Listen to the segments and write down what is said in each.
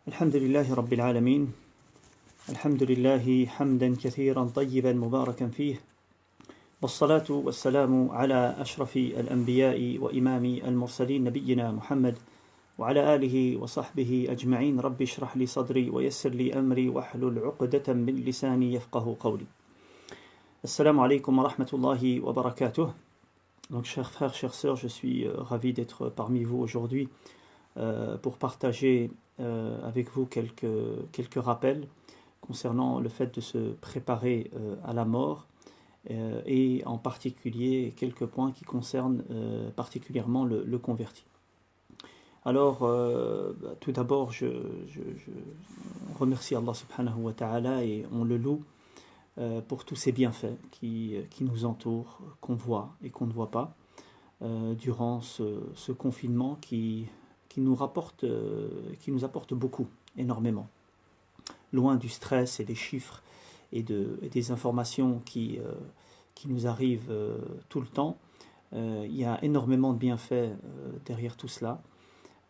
الحمد لله رب العالمين الحمد لله حمدا كثيرا طيبا مباركا فيه والصلاة والسلام على أشرف الأنبياء وإمام المرسلين نبينا محمد وعلى آله وصحبه أجمعين رب اشرح لي صدري ويسر لي أمري واحلل عقدة من لساني يفقه قولي. Assalamu alaikum wa rahmatullahi wa barakatuh. Donc chers frères, chères sœurs, je suis ravi d'être parmi vous aujourd'hui pour partager avec vous quelques rappels concernant le fait de se préparer à la mort et en particulier quelques points qui concernent particulièrement le converti. Alors, tout d'abord, je remercie Allah subhanahu wa ta'ala et on le loue pour tous ces bienfaits qui nous entourent, qu'on voit et qu'on ne voit pas, durant ce confinement qui nous apporte beaucoup, énormément. Loin du stress et des chiffres et des informations qui nous arrivent tout le temps, il y a énormément de bienfaits derrière tout cela.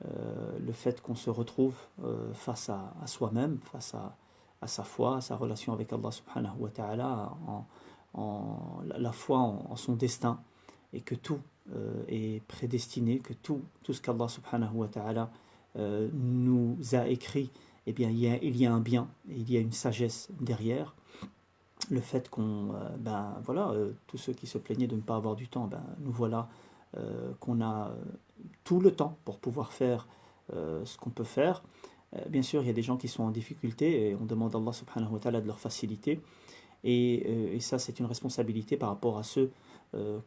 Le fait qu'on se retrouve face à soi-même, face à sa foi, à sa relation avec Allah subhanahu wa ta'ala, la foi en son destin, et que tout est prédestiné, que tout ce qu'Allah subhanahu wa ta'ala nous a écrit, eh bien, il y a un bien, et il y a une sagesse derrière. Le fait qu'on, tous ceux qui se plaignaient de ne pas avoir du temps, nous voilà qu'on a tout le temps pour pouvoir faire ce qu'on peut faire. Bien sûr, il y a des gens qui sont en difficulté et on demande à Allah subhanahu wa ta'ala de leur faciliter. Et ça, c'est une responsabilité par rapport à ceux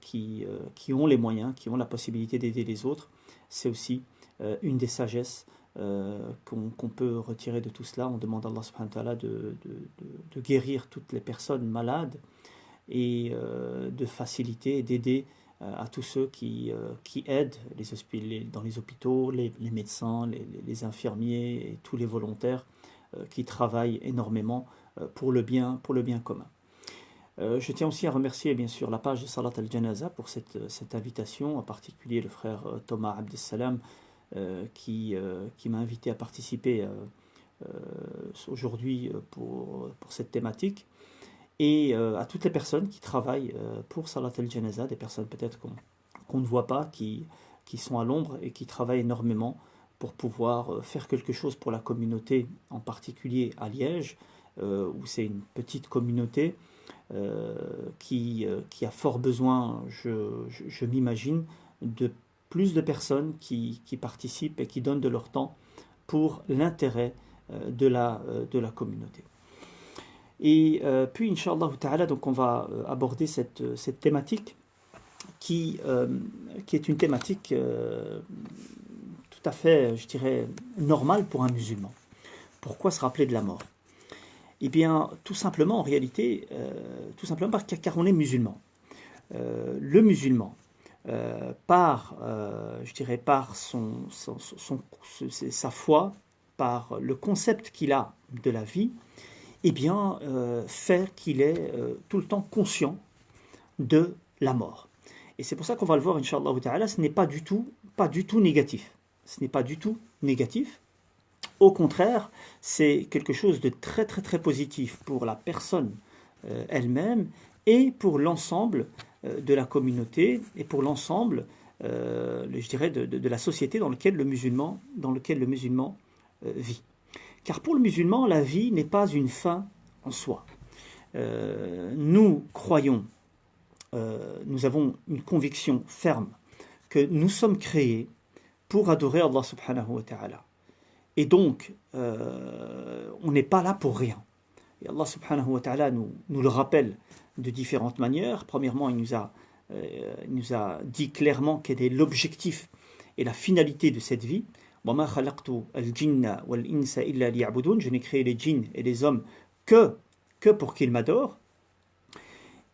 qui ont les moyens, qui ont la possibilité d'aider les autres. C'est aussi une des sagesses qu'on peut retirer de tout cela. On demande à Allah subhanahu wa ta'ala de guérir toutes les personnes malades et de faciliter et d'aider à tous ceux qui aident dans les hôpitaux, les médecins, les infirmiers et tous les volontaires qui travaillent énormément pour le bien commun. Je tiens aussi à remercier bien sûr la page de Salat al-Janaza pour cette invitation, en particulier le frère Thomas Abdessalam qui m'a invité à participer aujourd'hui pour cette thématique. Et à toutes les personnes qui travaillent pour Salat al-Janaza, des personnes peut-être qu'on ne voit pas, qui sont à l'ombre et qui travaillent énormément pour pouvoir faire quelque chose pour la communauté, en particulier à Liège, où c'est une petite communauté qui a fort besoin, je m'imagine, de plus de personnes qui participent et qui donnent de leur temps pour l'intérêt de la communauté. Et puis, Inch'Allah ta'ala, donc on va aborder cette thématique qui est une thématique tout à fait, je dirais, normale pour un musulman. Pourquoi se rappeler de la mort? Eh bien, tout simplement, en réalité, car on est musulman. Le musulman, par sa foi, par le concept qu'il a de la vie, eh bien, faire qu'il est tout le temps conscient de la mort. Et c'est pour ça qu'on va le voir, Inch'Allah ta'ala, ce n'est pas du tout négatif. Ce n'est pas du tout négatif. Au contraire, c'est quelque chose de très très très positif pour la personne elle-même et pour l'ensemble de la communauté et pour l'ensemble, je dirais, de la société dans laquelle le musulman vit. Car pour le musulman, la vie n'est pas une fin en soi. Nous croyons, nous avons une conviction ferme que nous sommes créés pour adorer Allah subhanahu wa ta'ala. Et donc, on n'est pas là pour rien. Et Allah subhanahu wa ta'ala nous le rappelle de différentes manières. Premièrement, il nous a dit clairement quel est l'objectif et la finalité de cette vie. وَمَا خَلَقْتُ الْجِنَّ وَالْإِنسَ إِلَّا لِيَعْبُدُونَ. Je n'ai créé les djinns et les hommes que pour qu'ils m'adorent.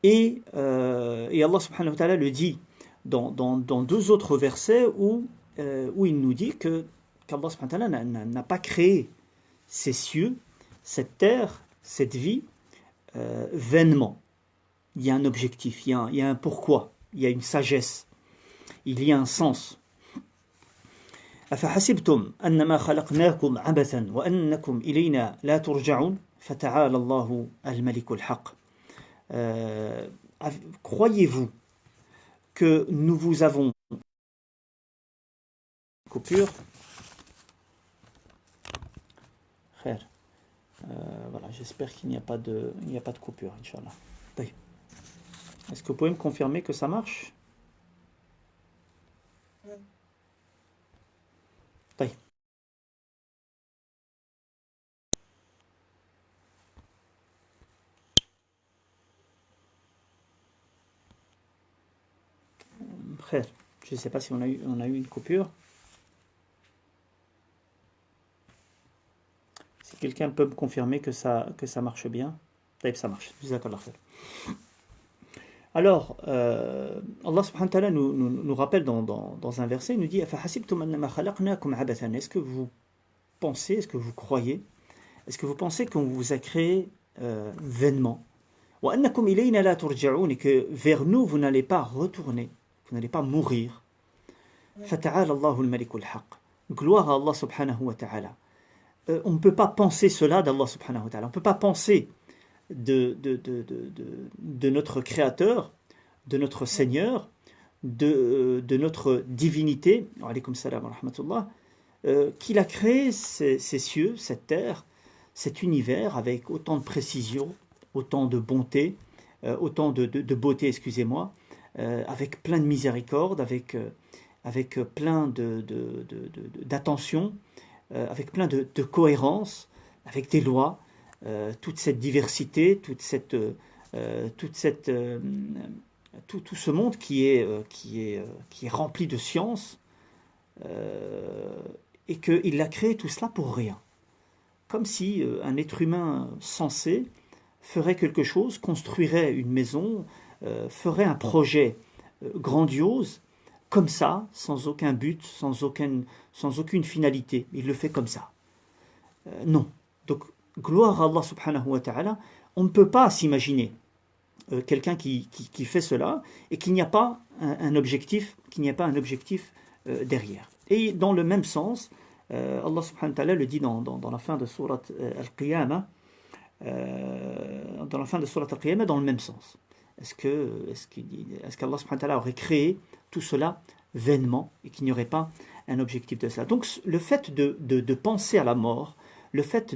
Et Allah subhanahu wa ta'ala le dit dans deux autres versets où il nous dit qu'Allah subhanahu wa ta'ala n'a pas créé ces cieux, cette terre, cette vie vainement. Il y a un objectif, il y a un pourquoi, il y a une sagesse, il y a un sens. أفحسبتم أنما خلقناكم عبثا وأنكم إلينا لا ترجعون فتعالى الله الملك الحق. Croyez-vous que nous vous avons coupure? Frère, voilà, j'espère qu'il n'y a pas de coupure, Inch'Allah. Est-ce que vous pouvez me confirmer que ça marche? طيب. Frère, je ne sais pas si on a eu une coupure. Si quelqu'un peut me confirmer que ça marche bien. طيب, ça marche. Jazakallah khair. Alors, Allah subhanahu wa ta'ala nous rappelle dans un verset, il nous dit est-ce que vous pensez, est-ce que vous croyez, est-ce que vous pensez qu'on vous a créé vainement et que vers nous vous n'allez pas retourner, vous n'allez pas mourir. Fata'ala Allahu al-Malikul Haq. Gloire à Allah subhanahu wa ta'ala. On ne peut pas penser cela d'Allah subhanahu wa ta'ala. On ne peut pas penser de notre Créateur, de notre Seigneur, de notre divinité, alaykoum salam wa rahmatullah, qu'il a créé ces cieux, cette terre, cet univers avec autant de précision, autant de bonté, autant de beauté, excusez-moi, avec plein de miséricorde, avec plein d'attention, avec plein de cohérence, avec des lois. Toute cette diversité, tout ce monde qui est rempli de science, et qu'il a créé tout cela pour rien. Comme si un être humain sensé ferait quelque chose, construirait une maison, ferait un projet grandiose, comme ça, sans aucun but, sans aucune finalité. Il le fait comme ça. Non. Donc, gloire à Allah subhanahu wa ta'ala, on ne peut pas s'imaginer quelqu'un qui fait cela et qu'il n'y a pas un objectif, derrière. Et dans le même sens, Allah subhanahu wa ta'ala le dit dans la fin de Surat Al-Qiyamah, dans le même sens. Est-ce qu'Allah subhanahu wa ta'ala aurait créé tout cela vainement et qu'il n'y aurait pas un objectif de cela? Donc le fait de penser à la mort, le fait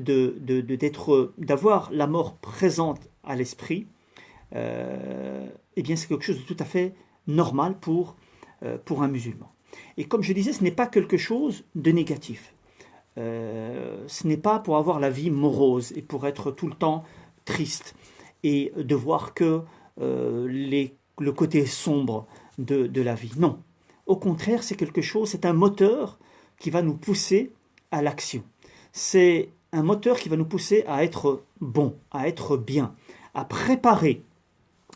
d'avoir la mort présente à l'esprit, eh bien c'est quelque chose de tout à fait normal pour un musulman. Et comme je disais, ce n'est pas quelque chose de négatif. Ce n'est pas pour avoir la vie morose et pour être tout le temps triste et de voir que le côté sombre de la vie. Non. Au contraire, c'est quelque chose, c'est un moteur qui va nous pousser à l'action. C'est un moteur qui va nous pousser à être bon, à être bien, à préparer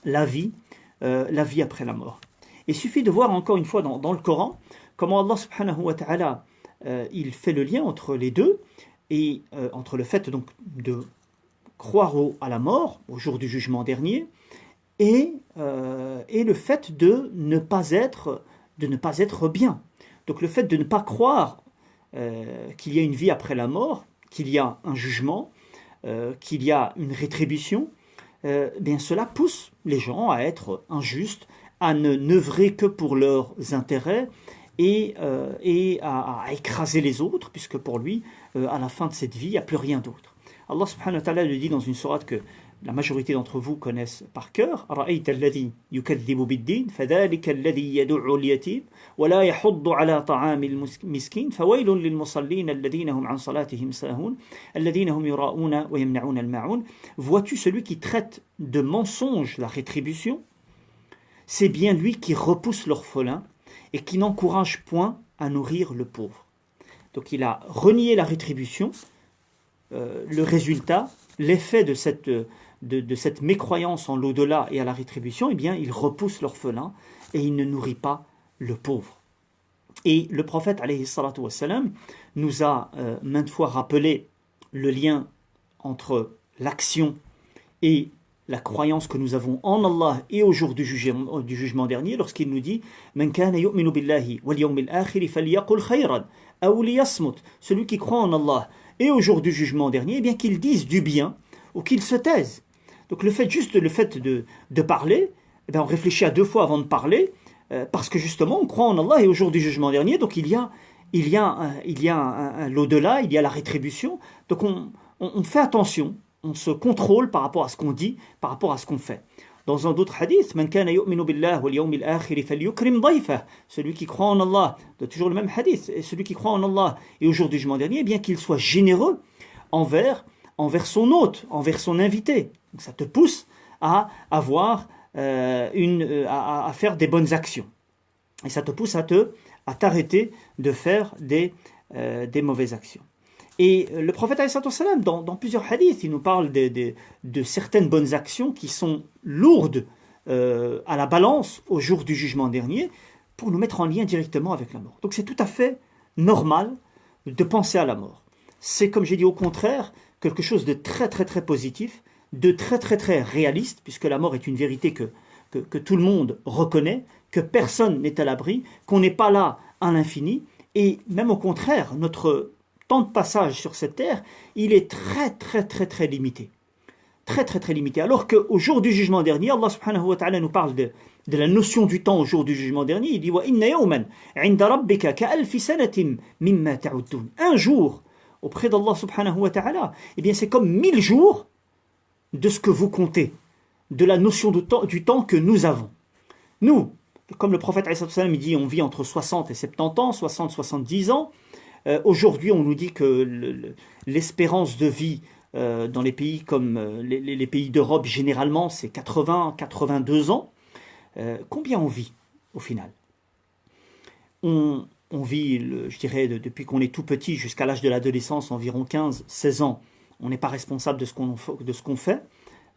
la vie après la mort. Il suffit de voir encore une fois dans le Coran comment Allah subhanahu wa ta'ala il fait le lien entre les deux et entre le fait donc de croire à la mort, au jour du jugement dernier, et le fait de ne pas être bien. Donc le fait de ne pas croire qu'il y a une vie après la mort, qu'il y a un jugement, qu'il y a une rétribution, bien cela pousse les gens à être injustes, à n'œuvrer que pour leurs intérêts et à écraser les autres, puisque pour lui, à la fin de cette vie, il n'y a plus rien d'autre. Allah subhanahu wa ta'ala le dit dans une sourate que la majorité d'entre vous connaissent par cœur. أرأيت الذي يكذب بالدين فذلك الذي يدع اليتيم ولا يحض على طعام المسكين فويل للمصلين الذين هم عن صلاتهم ساهون الذين هم يراءون ويمنعون الماعون. Vois-tu celui qui traite de mensonge la rétribution? C'est bien lui qui repousse l'orphelin et qui n'encourage point à nourrir le pauvre. Donc il a renié la rétribution. Le résultat, l'effet de cette mécroyance en l'au-delà et à la rétribution, eh bien, il repousse l'orphelin et il ne nourrit pas le pauvre. Et le prophète, alayhi salatu wassalam, nous a maintes fois rappelé le lien entre l'action et la croyance que nous avons en Allah et au jour du jugement dernier, lorsqu'il nous dit Man kana yu'minu billahi wal yawmil akhir falyaqul khayran aw liyasmut. Celui qui croit en Allah et au jour du jugement dernier, eh bien qu'il dise du bien ou qu'il se taise. Donc le fait de parler, eh bien on réfléchit à 2 fois avant de parler, parce que justement on croit en Allah et au jour du jugement dernier, donc il y a l'au-delà, il y a la rétribution, donc on fait attention, on se contrôle par rapport à ce qu'on dit, par rapport à ce qu'on fait. Dans un autre hadith, Man kana yu'minu billah wal yawmil akhir falyukrim dayfah. Celui qui croit en Allah, toujours le même hadith, et celui qui croit en Allah et au jour du jugement dernier, eh bien qu'il soit généreux envers son hôte, envers son invité. Donc ça te pousse à avoir à faire des bonnes actions. Et ça te pousse à t'arrêter de faire des mauvaises actions. Et le prophète dans plusieurs hadiths, il nous parle de certaines bonnes actions qui sont lourdes à la balance au jour du jugement dernier pour nous mettre en lien directement avec la mort. Donc c'est tout à fait normal de penser à la mort. C'est, comme j'ai dit, au contraire, quelque chose de très très très positif, de très très très réaliste, puisque la mort est une vérité que tout le monde reconnaît, que personne n'est à l'abri, qu'on n'est pas là à l'infini, et même au contraire, notre temps de passage sur cette terre, il est très très très très limité. Très très très limité. Alors qu'au jour du jugement dernier, Allah subhanahu wa ta'ala nous parle de la notion du temps au jour du jugement dernier, il dit « Inna yawman 'inda rabbika ka'alfi sanatin mimma ta'uddun » Un jour, auprès d'Allah subhanahu wa ta'ala, eh bien c'est comme 1000 jours de ce que vous comptez, de la notion du temps que nous avons. Nous, comme le prophète il dit, on vit entre 60 et 70 ans, 60, 70 ans. Aujourd'hui, on nous dit que l'espérance de vie dans les pays comme les pays d'Europe, généralement, c'est 80, 82 ans. Combien on vit, au final? On vit, je dirais, depuis qu'on est tout petit jusqu'à l'âge de l'adolescence, environ 15, 16 ans. On n'est pas responsable de ce qu'on fait.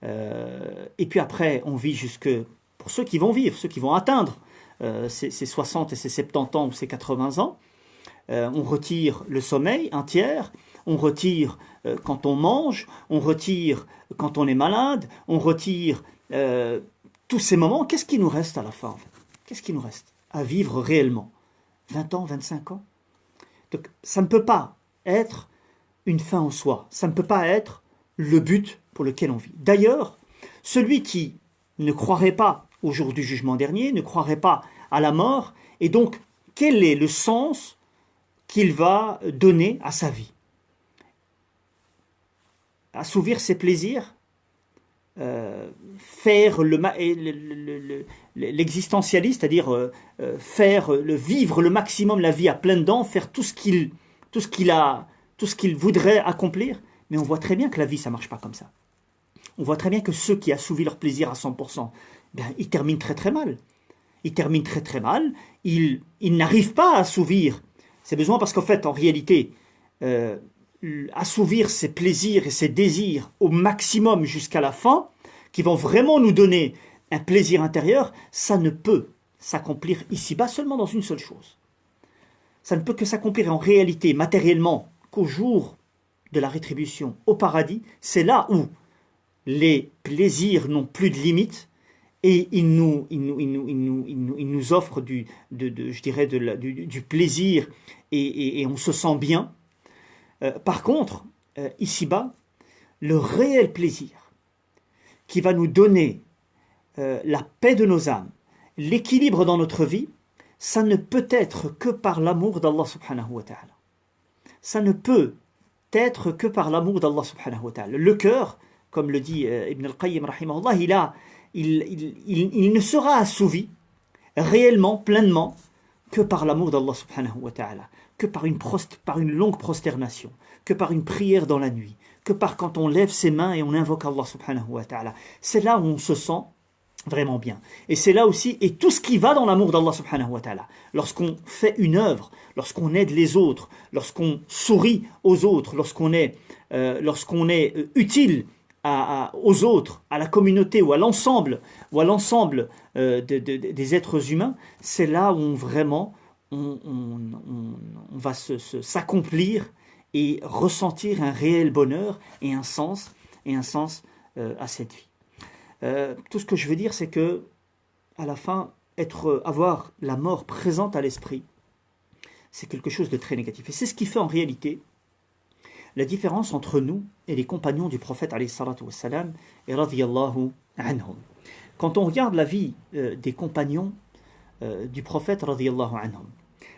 Et puis après, on vit pour ceux qui vont vivre, ceux qui vont atteindre ces 60 et ces 70 ans ou ces 80 ans. On retire le sommeil, un tiers, on retire quand on mange, on retire quand on est malade, on retire tous ces moments. Qu'est-ce qui nous reste à la fin, en fait? Qu'est-ce qui nous reste à vivre réellement? 20 ans, 25 ans? Donc ça ne peut pas être une fin en soi, ça ne peut pas être le but pour lequel on vit. D'ailleurs, celui qui ne croirait pas au jour du jugement dernier, ne croirait pas à la mort, et donc quel est le sens qu'il va donner à sa vie? Assouvir ses plaisirs, faire l'existentialiste, c'est-à-dire vivre le maximum la vie à pleines dents, faire tout ce qu'il voudrait accomplir. Mais on voit très bien que la vie, ça ne marche pas comme ça. On voit très bien que ceux qui assouvissent leur plaisir à 100%, ils terminent très très mal. Ils terminent très très mal, ils n'arrivent pas à assouvir ses besoins, parce qu'en fait, en réalité, assouvir ses plaisirs et ses désirs au maximum jusqu'à la fin, qui vont vraiment nous donner un plaisir intérieur, ça ne peut s'accomplir ici-bas seulement dans une seule chose. Ça ne peut que s'accomplir en réalité, matériellement, qu'au jour de la rétribution, au paradis. C'est là où les plaisirs n'ont plus de limites et ils nous offrent du plaisir et on se sent bien. Par contre, ici-bas, le réel plaisir qui va nous donner la paix de nos âmes, l'équilibre dans notre vie, ça ne peut être que par l'amour d'Allah subhanahu wa ta'ala. Ça ne peut être que par l'amour d'Allah subhanahu wa ta'ala. Le cœur, comme le dit Ibn al-Qayyim rahimahullah, il ne sera assouvi réellement, pleinement, que par l'amour d'Allah subhanahu wa ta'ala, que par une longue prosternation, que par une prière dans la nuit, que par quand on lève ses mains et on invoque Allah subhanahu wa ta'ala. C'est là où on se sent vraiment bien. Et c'est là aussi, et tout ce qui va dans l'amour d'Allah subhanahu wa ta'ala, lorsqu'on fait une œuvre, lorsqu'on aide les autres, lorsqu'on sourit aux autres, lorsqu'on est utile aux autres, à la communauté ou à l'ensemble des êtres humains, c'est là où on va s'accomplir et ressentir un réel bonheur et un sens à cette vie. Tout ce que je veux dire, c'est que à la fin, avoir la mort présente à l'esprit, c'est quelque chose de très négatif. Et c'est ce qui fait en réalité la différence entre nous et les compagnons du prophète alayhi salatu wassalam et radiyallahu anhum. Quand on regarde la vie des compagnons du prophète radiyallahu anhum,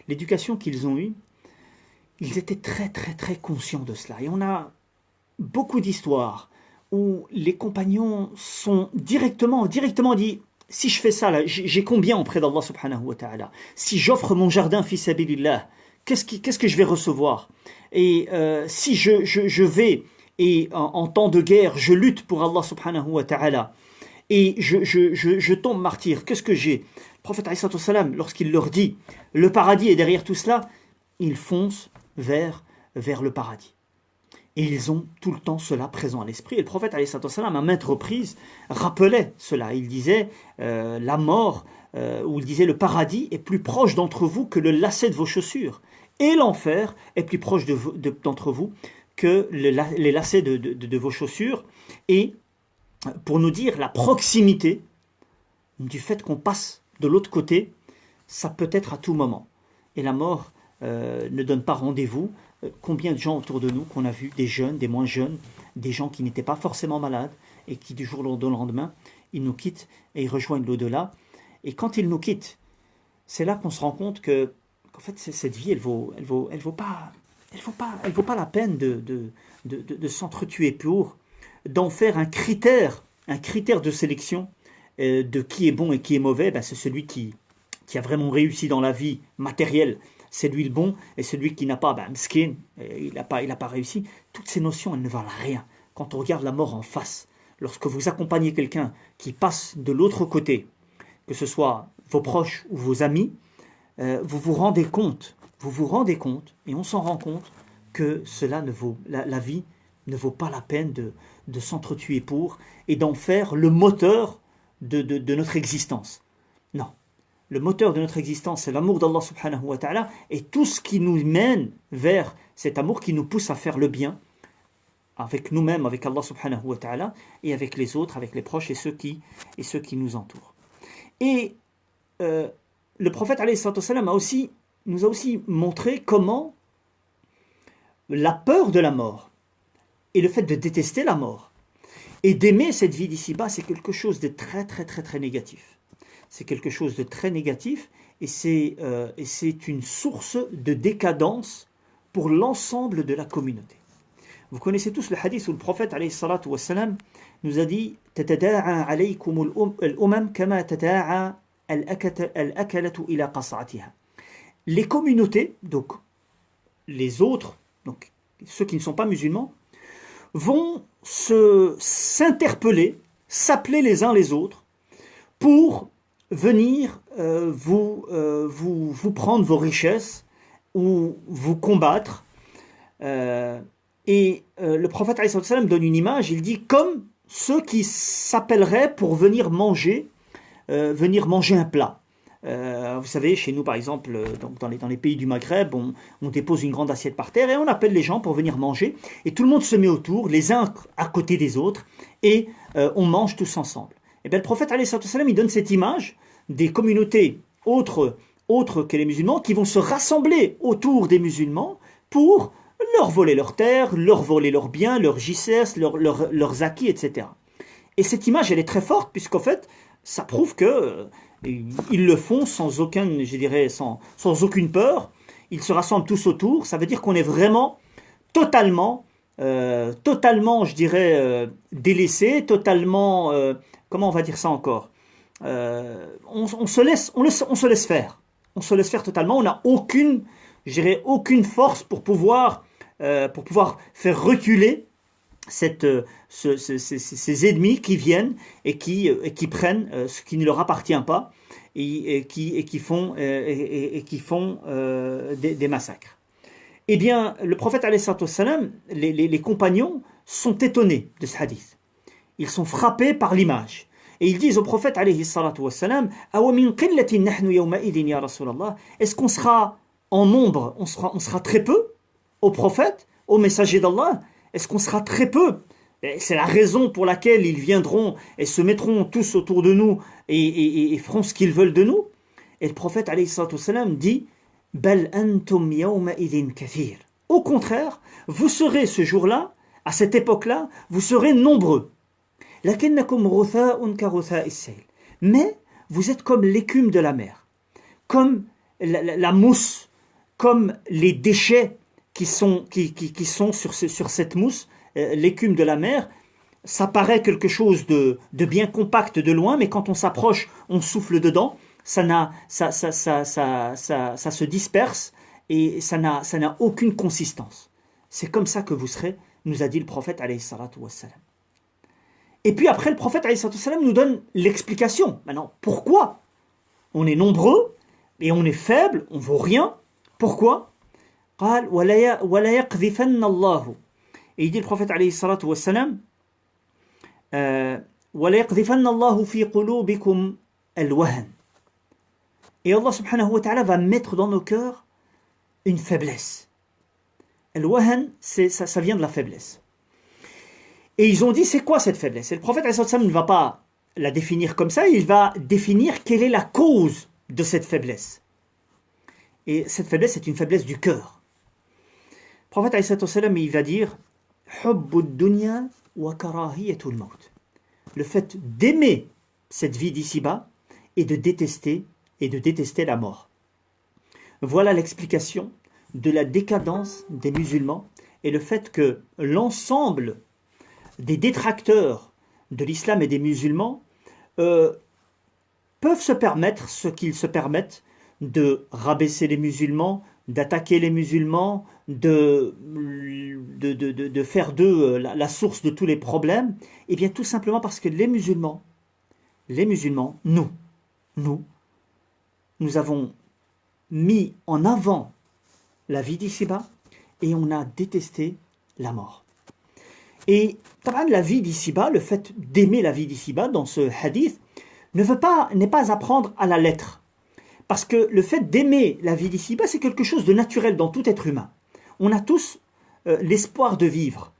l'éducation qu'ils ont eue, ils étaient très très très conscients de cela. Et on a beaucoup d'histoires où les compagnons sont directement dit, si je fais ça, là, j'ai combien auprès d'Allah subhanahu wa ta'ala? Si j'offre mon jardin fi sabilillah, qu'est-ce que je vais recevoir? Et si je vais, et en temps de guerre, je lutte pour Allah subhanahu wa ta'ala, et je tombe martyr, qu'est-ce que j'ai? Le prophète alayhi salatu wassalam, lorsqu'il leur dit, le paradis est derrière tout cela, ils foncent vers le paradis. Et ils ont tout le temps cela présent à l'esprit. Et le prophète, alayhi salatu wassalam, à maintes reprises, rappelait cela. Il disait la mort, ou il disait le paradis est plus proche d'entre vous que le lacet de vos chaussures. Et l'enfer est plus proche d'entre vous que les lacets de vos chaussures. Et pour nous dire la proximité du fait qu'on passe de l'autre côté, ça peut être à tout moment. Et la mort ne donne pas rendez-vous. Combien de gens autour de nous qu'on a vu, des jeunes, des moins jeunes, des gens qui n'étaient pas forcément malades et qui du jour au lendemain, ils nous quittent et ils rejoignent l'au-delà. Et quand ils nous quittent, c'est là qu'on se rend compte qu'en fait cette vie, elle vaut pas la peine de s'entretuer pour, d'en faire un critère de sélection de qui est bon et qui est mauvais. Ben, c'est celui qui a vraiment réussi dans la vie matérielle. C'est lui le bon, et celui qui n'a pas, mskin, il n'a pas réussi. Toutes ces notions, elles ne valent rien. Quand on regarde la mort en face, lorsque vous accompagnez quelqu'un qui passe de l'autre côté, que ce soit vos proches ou vos amis, vous vous rendez compte, et on s'en rend compte, que cela ne vaut, la vie ne vaut pas la peine de s'entretuer pour, et d'en faire le moteur de notre existence. Non. Le moteur de notre existence, c'est l'amour d'Allah subhanahu wa ta'ala, et tout ce qui nous mène vers cet amour qui nous pousse à faire le bien, avec nous-mêmes, avec Allah subhanahu wa ta'ala, et avec les autres, avec les proches et ceux qui nous entourent. Et le prophète alayhi salatu wassalam nous a aussi montré comment la peur de la mort, et le fait de détester la mort, et d'aimer cette vie d'ici-bas, c'est quelque chose de très très très très négatif. C'est quelque chose de très négatif et c'est une source de décadence pour l'ensemble de la communauté. Vous connaissez tous le hadith où le prophète alayhi salatu wassalam nous a dit tatada'a alaykum al-umam kama tatada'a al-akalatu ila qas'atiha. Les communautés, donc les autres, donc ceux qui ne sont pas musulmans, vont s'interpeller, s'appeler les uns les autres pour venir vous prendre vos richesses ou vous combattre. Et le prophète alayhi salatu wassalam donne une image, il dit comme ceux qui s'appelleraient pour venir manger un plat. Vous savez, chez nous par exemple, donc dans les pays du Maghreb, on dépose une grande assiette par terre et on appelle les gens pour venir manger. Et tout le monde se met autour, les uns à côté des autres, et on mange tous ensemble. Et bien le prophète alayhi salatu wassalam, il donne cette image des communautés autres que les musulmans qui vont se rassembler autour des musulmans pour leur voler leurs terres, leur voler leurs biens, leurs JCS, leurs acquis, etc. Et cette image, elle est très forte puisqu'en fait, ça prouve que ils le font sans aucune peur. Ils se rassemblent tous autour. Ça veut dire qu'on est vraiment totalement, je dirais, délaissé, totalement, comment on va dire ça encore, on se laisse faire. On se laisse faire totalement. On n'a aucune force pour pouvoir faire reculer ces ennemis qui viennent et qui prennent ce qui ne leur appartient pas et qui font des massacres. Eh bien, le prophète alayhi salatu wassalam, les compagnons sont étonnés de ce hadith. Ils sont frappés par l'image. Et ils disent au prophète alayhi salatu wassalam, est-ce qu'on sera en nombre, on sera très peu au prophète, au messager d'Allah? Est-ce qu'on sera très peu C'est la raison pour laquelle ils viendront et se mettront tous autour de nous et feront ce qu'ils veulent de nous. Et le prophète alayhi salatu wassalam dit Bal antum yawma idin kathir. Au contraire, vous serez ce jour-là, à cette époque-là, vous serez nombreux. Lakinnakum rutha'un ka rutha'is sayl. Mais vous êtes comme l'écume de la mer, comme la mousse, comme les déchets qui sont sur cette mousse, l'écume de la mer. Ça paraît quelque chose de bien compact de loin, mais quand on s'approche, on souffle dedans, ça se disperse et ça n'a aucune consistance. C'est comme ça que vous serez, nous a dit le prophète alayhi salatu wassalam. Et puis après, le prophète alayhi salatu wassalam nous donne l'explication. Maintenant, pourquoi on est nombreux et on est faible, on ne vaut rien? Pourquoi? قال ولا يقذفن الله. Et il dit le prophète alayhi salatu wassalam ولا يقذفن الله في قلوبكم الوهن. Et Allah subhanahu wa ta'ala va mettre dans nos cœurs une faiblesse. Al-wahan, ça vient de la faiblesse. Et ils ont dit, c'est quoi cette faiblesse? Et le prophète ne va pas la définir comme ça, il va définir quelle est la cause de cette faiblesse. Et cette faiblesse, c'est une faiblesse du cœur. Le prophète il va dire, Hubbud dunya wa karahiyatul maut. Le fait d'aimer cette vie d'ici-bas et de détester la mort. Voilà l'explication de la décadence des musulmans et le fait que l'ensemble des détracteurs de l'islam et des musulmans peuvent se permettre ce qu'ils se permettent de rabaisser les musulmans, d'attaquer les musulmans, de faire d'eux la source de tous les problèmes. Et bien tout simplement parce que les musulmans, nous avons mis en avant la vie d'ici-bas et on a détesté la mort. Et la vie d'ici-bas, le fait d'aimer la vie d'ici-bas dans ce hadith n'est pas à prendre à la lettre. Parce que le fait d'aimer la vie d'ici-bas, c'est quelque chose de naturel dans tout être humain. On a tous l'espoir de vivre.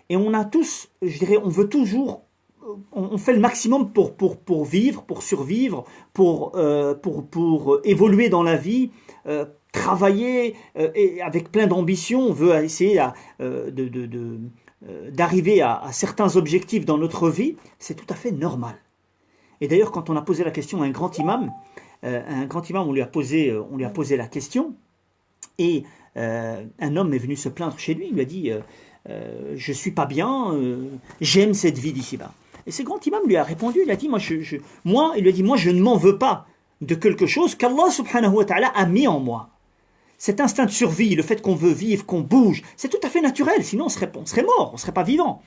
Et on a tous, on veut toujours, on fait le maximum pour vivre, pour survivre, pour évoluer dans la vie, travailler et avec plein d'ambition. On veut essayer d'arriver à certains objectifs dans notre vie. C'est tout à fait normal. Et d'ailleurs, quand on a posé la question à un grand imam, on lui a posé la question, et un homme est venu se plaindre chez lui. Il lui a dit je suis pas bien, j'aime cette vie d'ici-bas. Et ce grand imam lui a répondu, il a dit moi je ne m'en veux pas de quelque chose qu'Allah subhanahu wa ta'ala a mis en moi. Cet instinct de survie, le fait qu'on veut vivre, qu'on bouge, c'est tout à fait naturel, sinon on serait mort, on ne serait pas vivant.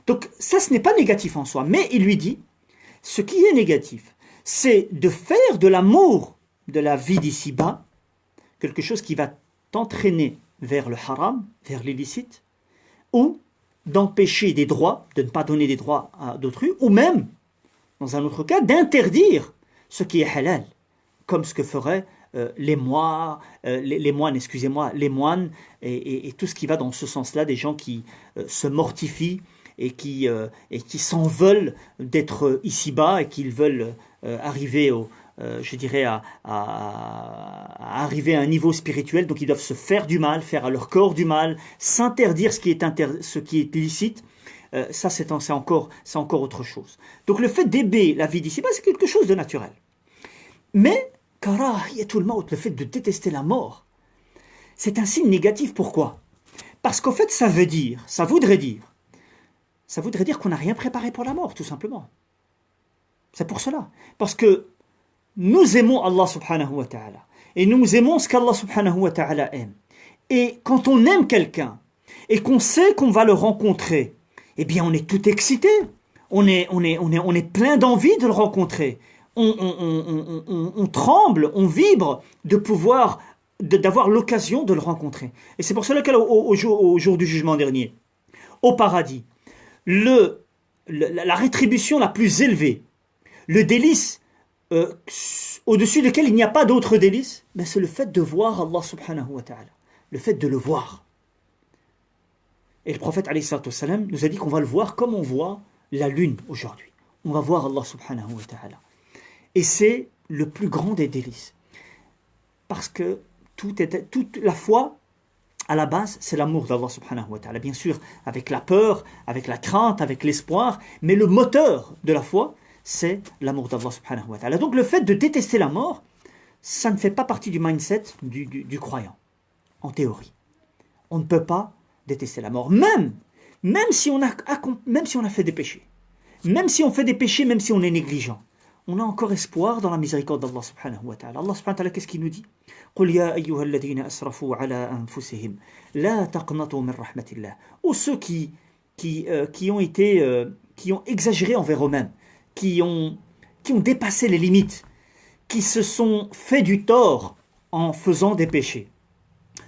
Donc ça, ce n'est pas négatif en soi, mais il lui dit, ce qui est négatif, c'est de faire de l'amour de la vie d'ici-bas quelque chose qui va t'entraîner vers le haram, vers l'illicite, ou d'empêcher des droits, de ne pas donner des droits à d'autrui, ou même, dans un autre cas, d'interdire ce qui est halal, comme ce que feraient les moines, et tout ce qui va dans ce sens-là, des gens qui se mortifient et qui s'en veulent d'être ici-bas et qui veulent arriver à arriver à un niveau spirituel. Donc ils doivent se faire du mal, faire à leur corps du mal, s'interdire ce qui est licite. Ça c'est encore autre chose. Donc le fait d'aimer la vie d'ici-bas, c'est quelque chose de naturel. Mais karahiyatul maut, le fait de détester la mort, c'est un signe négatif. Pourquoi? Parce qu'en fait ça voudrait dire qu'on n'a rien préparé pour la mort, tout simplement. C'est pour cela. Parce que nous aimons Allah subhanahu wa ta'ala. Et nous aimons ce qu'Allah subhanahu wa ta'ala aime. Et quand on aime quelqu'un, et qu'on sait qu'on va le rencontrer, eh bien on est tout excité. On est plein d'envie de le rencontrer. On tremble, on vibre d'avoir l'occasion de le rencontrer. Et c'est pour cela qu'au jour du jugement dernier, au paradis, la rétribution la plus élevée, le délice au-dessus duquel il n'y a pas d'autre délice, c'est le fait de voir Allah subhanahu wa ta'ala, le fait de le voir. Et le prophète alayhi salatu wassalam nous a dit qu'on va le voir comme on voit la lune aujourd'hui. On va voir Allah subhanahu wa ta'ala. Et c'est le plus grand des délices. Parce que toute la foi, à la base, c'est l'amour d'Allah subhanahu wa ta'ala. Bien sûr, avec la peur, avec la crainte, avec l'espoir, mais le moteur de la foi, c'est l'amour d'Allah subhanahu wa ta'ala. Donc le fait de détester la mort, ça ne fait pas partie du mindset du croyant, en théorie. On ne peut pas détester la mort, même si on a fait des péchés, même si on fait des péchés, même si on est négligent. On a encore espoir dans la miséricorde d'Allah subhanahu wa ta'ala. Allah subhanahu wa ta'ala, qu'est-ce qu'il nous dit? قُلْ يَا أَيُّهَا الَّذِينَ أَسْرَفُوا عَلَىٰ أَنفُسِهِمْ لَا تَقْنَطُوا مِنْ رَحْمَةِ اللَّهِ. Ou ceux qui ont exagéré envers eux-mêmes, qui ont dépassé les limites, qui se sont fait du tort en faisant des péchés.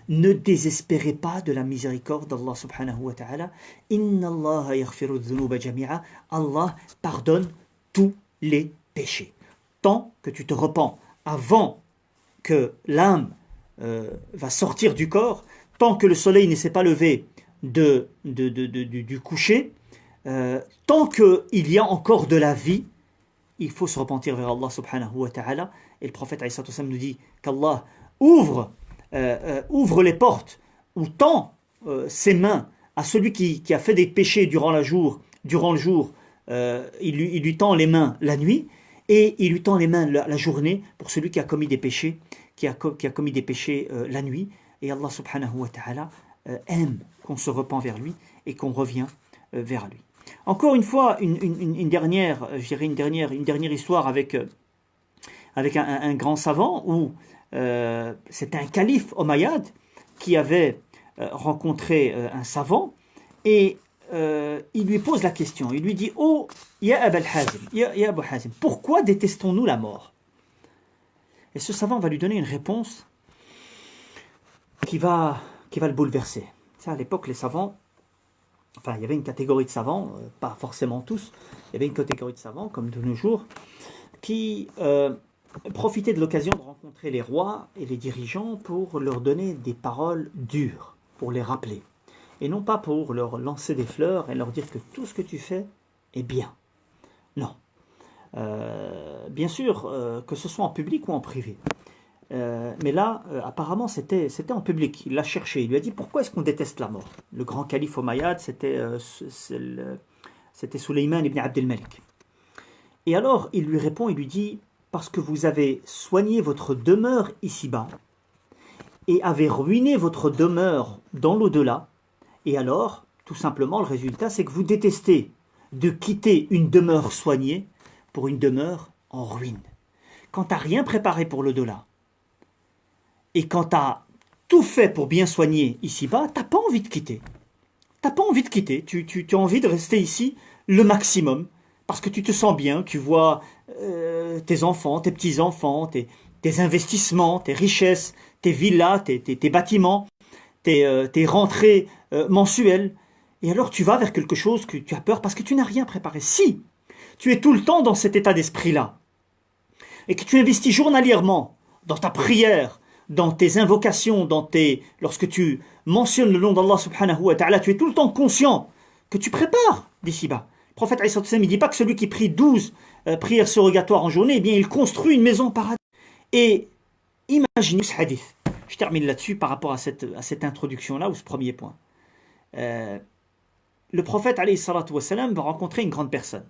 Ne désespérez pas de la miséricorde d'Allah subhanahu wa ta'ala. Inna Allah yaghfiru dhunuba jami'a. Allah pardonne tous les péchés. Tant que tu te repens avant que l'âme va sortir du corps, tant que le soleil ne s'est pas levé du coucher, tant qu'il y a encore de la vie, il faut se repentir vers Allah subhanahu wa ta'ala. Et le prophète alayhi salatu wassalam nous dit qu'Allah ouvre les portes ou tend ses mains à celui qui a fait des péchés durant le jour, il lui tend les mains la nuit, et il lui tend les mains la journée pour celui qui a commis des péchés, la nuit. Et Allah subhanahu wa ta'ala aime qu'on se repent vers lui et qu'on revient vers lui. Encore une fois, une dernière histoire avec un grand savant où c'était un calife omeyyade qui avait rencontré un savant et il lui pose la question. Il lui dit: Oh, ya Abu Hazim, pourquoi détestons-nous la mort? Et ce savant va lui donner une réponse qui va le bouleverser. Ça, à l'époque, les savants, enfin, il y avait une catégorie de savants, pas forcément tous, il y avait une catégorie de savants, comme de nos jours, qui profitaient de l'occasion de rencontrer les rois et les dirigeants pour leur donner des paroles dures, pour les rappeler. Et non pas pour leur lancer des fleurs et leur dire que tout ce que tu fais est bien. Non. Bien sûr, que ce soit en public ou en privé. Mais là, apparemment, c'était en public. Il l'a cherché. Il lui a dit: pourquoi est-ce qu'on déteste la mort? Le grand calife omeyyade, c'était Sulayman ibn Abd al-Malik. Et alors, il lui répond, il lui dit: parce que vous avez soigné votre demeure ici-bas et avez ruiné votre demeure dans l'au-delà. Et alors, tout simplement, le résultat, c'est que vous détestez de quitter une demeure soignée pour une demeure en ruine. Quand tu n'as rien préparé pour l'au-delà, et quand tu as tout fait pour bien soigner ici-bas, tu n'as pas envie de quitter. Tu n'as pas envie de quitter. Tu as envie de rester ici le maximum, parce que tu te sens bien, tu vois tes enfants, tes petits-enfants, tes investissements, tes richesses, tes villas, tes bâtiments, tes rentrées mensuelles. Et alors tu vas vers quelque chose que tu as peur parce que tu n'as rien préparé. Si tu es tout le temps dans cet état d'esprit-là, et que tu investis journalièrement dans ta prière, dans tes invocations, lorsque tu mentionnes le nom d'Allah subhanahu wa ta'ala, tu es tout le temps conscient que tu prépares d'ici-bas. Le prophète alayhi salatu wassalam, il ne dit pas que celui qui prie 12 prières surrogatoires en journée, eh bien il construit une maison paradis. Et imaginez ce hadith. Je termine là-dessus par rapport à cette introduction-là, ou ce premier point. Le prophète alayhi salatu wassalam va rencontrer une grande personne.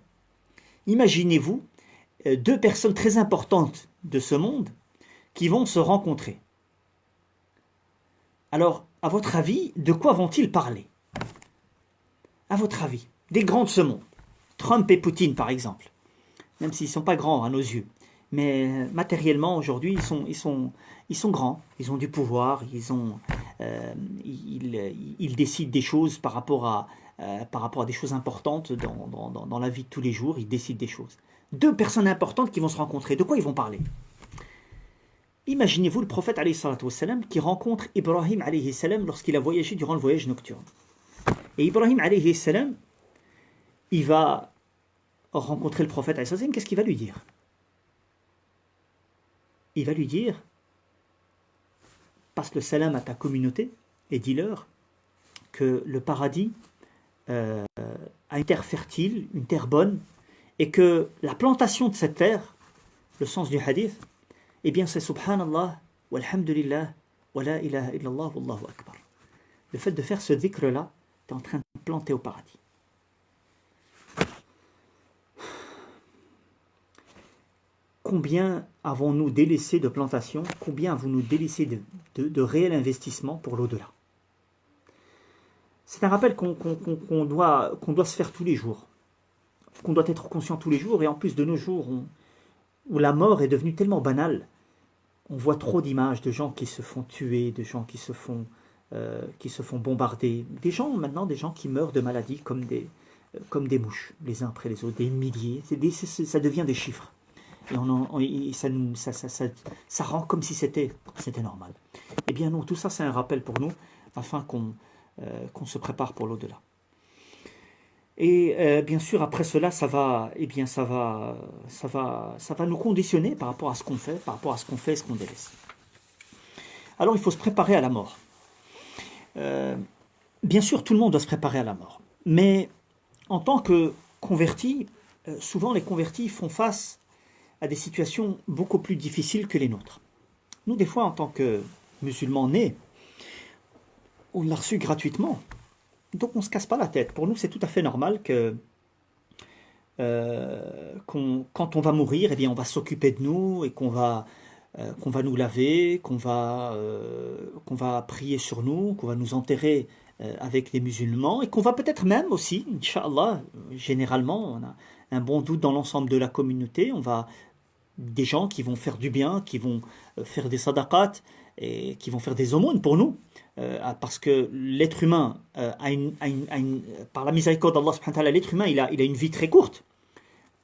Imaginez-vous deux personnes très importantes de ce monde qui vont se rencontrer. Alors, à votre avis, de quoi vont-ils parler? À votre avis, des grands de ce monde. Trump et Poutine, par exemple. Même s'ils ne sont pas grands à nos yeux. Mais matériellement, aujourd'hui, ils sont grands. Ils ont du pouvoir. Ils décident des choses par rapport à des choses importantes dans la vie de tous les jours. Ils décident des choses. Deux personnes importantes qui vont se rencontrer. De quoi ils vont parler? Imaginez-vous le prophète alayhi salatu wassalam qui rencontre Ibrahim alayhi salam lorsqu'il a voyagé durant le voyage nocturne. Et Ibrahim alayhi salam, il va rencontrer le prophète alayhi salam. Qu'est-ce qu'il va lui dire? Il va lui dire: passe le salam à ta communauté et dis-leur que le paradis a une terre fertile, une terre bonne, et que la plantation de cette terre, le sens du hadith, eh bien c'est subhanallah, walhamdulillah, wa la ilaha illallah, wallahu akbar. Le fait de faire ce dhikr-là, tu es en train de planter au paradis. Combien avons-nous délaissé de plantations? Combien avons-nous délaissé de réel investissement pour l'au-delà? C'est un rappel qu'on doit se faire tous les jours, qu'on doit être conscient tous les jours, et en plus de nos jours où la mort est devenue tellement banale, on voit trop d'images de gens qui se font tuer, de gens qui se font bombarder, des gens qui meurent de maladies comme des mouches, les uns après les autres, des milliers, ça devient des chiffres. Et ça rend comme si c'était normal. Eh bien non, tout ça c'est un rappel pour nous, afin qu'on se prépare pour l'au-delà. Et bien sûr, après cela, ça va nous conditionner par rapport à ce qu'on fait, et ce qu'on délaisse. Alors il faut se préparer à la mort. Bien sûr, tout le monde doit se préparer à la mort. Mais en tant que convertis, souvent les convertis font face à des situations beaucoup plus difficiles que les nôtres. Nous, des fois, en tant que musulmans nés, on l'a reçu gratuitement. Donc on ne se casse pas la tête. Pour nous, c'est tout à fait normal que quand on va mourir, eh bien, on va s'occuper de nous et qu'on va nous laver, qu'on va prier sur nous, qu'on va nous enterrer avec des musulmans, et qu'on va peut-être même aussi, Inch'Allah, généralement, on a un bon doute dans l'ensemble de la communauté, on va des gens qui vont faire du bien, qui vont faire des sadaqat, et qui vont faire des aumônes pour nous, parce que l'être humain par la miséricorde d'Allah subhanahu wa ta'ala, l'être humain il a une vie très courte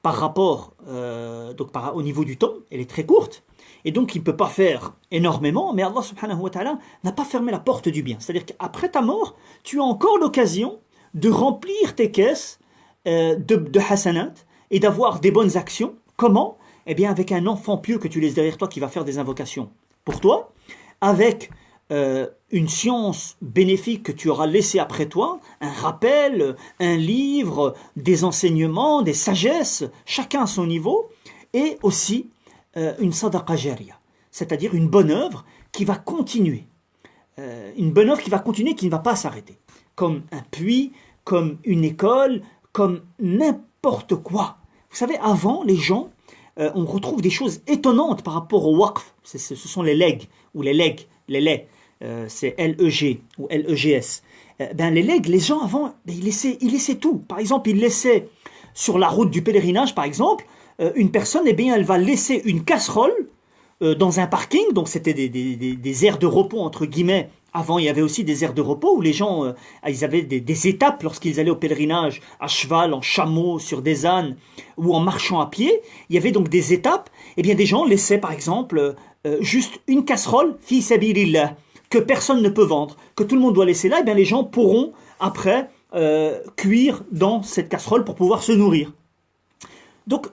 par rapport au niveau du temps, elle est très courte, et donc il ne peut pas faire énormément, mais Allah subhanahu wa ta'ala n'a pas fermé la porte du bien. C'est-à-dire qu'après ta mort, tu as encore l'occasion de remplir tes caisses de hasanat et d'avoir des bonnes actions. Comment? Eh bien avec un enfant pieux que tu laisses derrière toi qui va faire des invocations pour toi, avec une science bénéfique que tu auras laissée après toi, un rappel, un livre, des enseignements, des sagesses, chacun à son niveau, et aussi une sadaqa jariya, c'est-à-dire une bonne œuvre qui va continuer. Une bonne œuvre qui va continuer, qui ne va pas s'arrêter. Comme un puits, comme une école, comme n'importe quoi. Vous savez, avant, les gens, on retrouve des choses étonnantes par rapport au waqf. Ce sont les legs, ou les legs, c'est L-E-G ou L-E-G-S. Les legs, les gens avant, ils laissaient tout. Par exemple, ils laissaient sur la route du pèlerinage, par exemple, une personne, elle va laisser une casserole dans un parking. Donc c'était des aires de repos, entre guillemets. Avant, il y avait aussi des aires de repos où les gens, ils avaient des étapes lorsqu'ils allaient au pèlerinage, à cheval, en chameau, sur des ânes, ou en marchant à pied. Il y avait donc des étapes. Eh bien, des gens laissaient, par exemple, juste une casserole, fi sabilillah, que personne ne peut vendre, que tout le monde doit laisser là. Eh bien, les gens pourront, après, cuire dans cette casserole pour pouvoir se nourrir. Donc,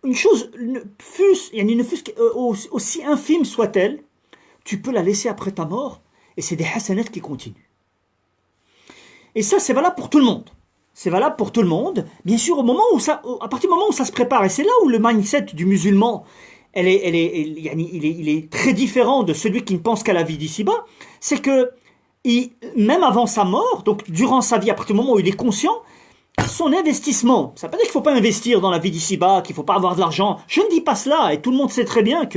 une chose, aussi infime soit-elle, tu peux la laisser après ta mort, et c'est des hasanats qui continuent. Et ça, c'est valable pour tout le monde. C'est valable pour tout le monde. Bien sûr, à partir du moment où ça se prépare, et c'est là où le mindset du musulman, il est très différent de celui qui ne pense qu'à la vie d'ici-bas, c'est que, même avant sa mort, donc durant sa vie, à partir du moment où il est conscient, son investissement, ça ne veut pas dire qu'il ne faut pas investir dans la vie d'ici-bas, qu'il ne faut pas avoir de l'argent. Je ne dis pas cela, et tout le monde sait très bien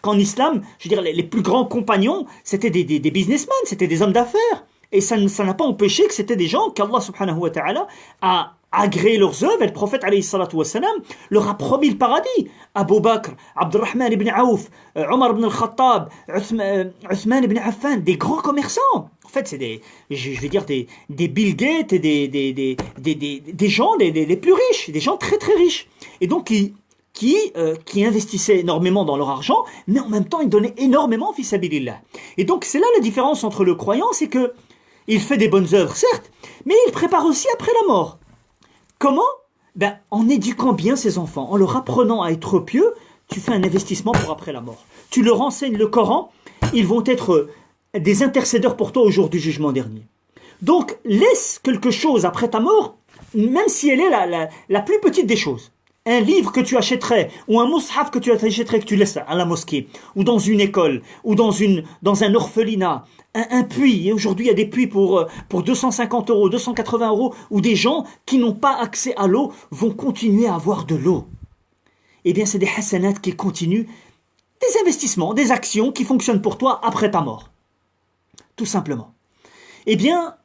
qu'en islam, je veux dire, les plus grands compagnons, c'était des businessmen, c'était des hommes d'affaires. Et ça n'a pas empêché que c'était des gens qu'Allah subhanahu wa ta'ala a agréé leurs œuvres, et le prophète alayhi salatu wa salam leur a promis le paradis. Abu Bakr, Abdurrahman ibn Aouf, Omar ibn al-Khattab, Uthman ibn Affan, des grands commerçants. En fait, c'est des Bill Gates et des gens les plus riches, des gens très très riches. Et donc qui investissaient énormément dans leur argent, mais en même temps ils donnaient énormément fi sabilillah. Et donc c'est là la différence entre le croyant, c'est que il fait des bonnes œuvres, certes, mais il prépare aussi après la mort. Comment? En éduquant bien ses enfants, en leur apprenant à être pieux, tu fais un investissement pour après la mort. Tu leur enseignes le Coran, ils vont être des intercédeurs pour toi au jour du jugement dernier. Donc, laisse quelque chose après ta mort, même si elle est la plus petite des choses. Un livre que tu achèterais, ou un mushaf que tu achèterais, que tu laisses à la mosquée, ou dans une école, ou dans un orphelinat, un puits. Et aujourd'hui, il y a des puits pour 250 euros, 280 euros, où des gens qui n'ont pas accès à l'eau vont continuer à avoir de l'eau. Eh bien, c'est des hasanat qui continuent, des investissements, des actions qui fonctionnent pour toi après ta mort. Tout simplement. Eh bien,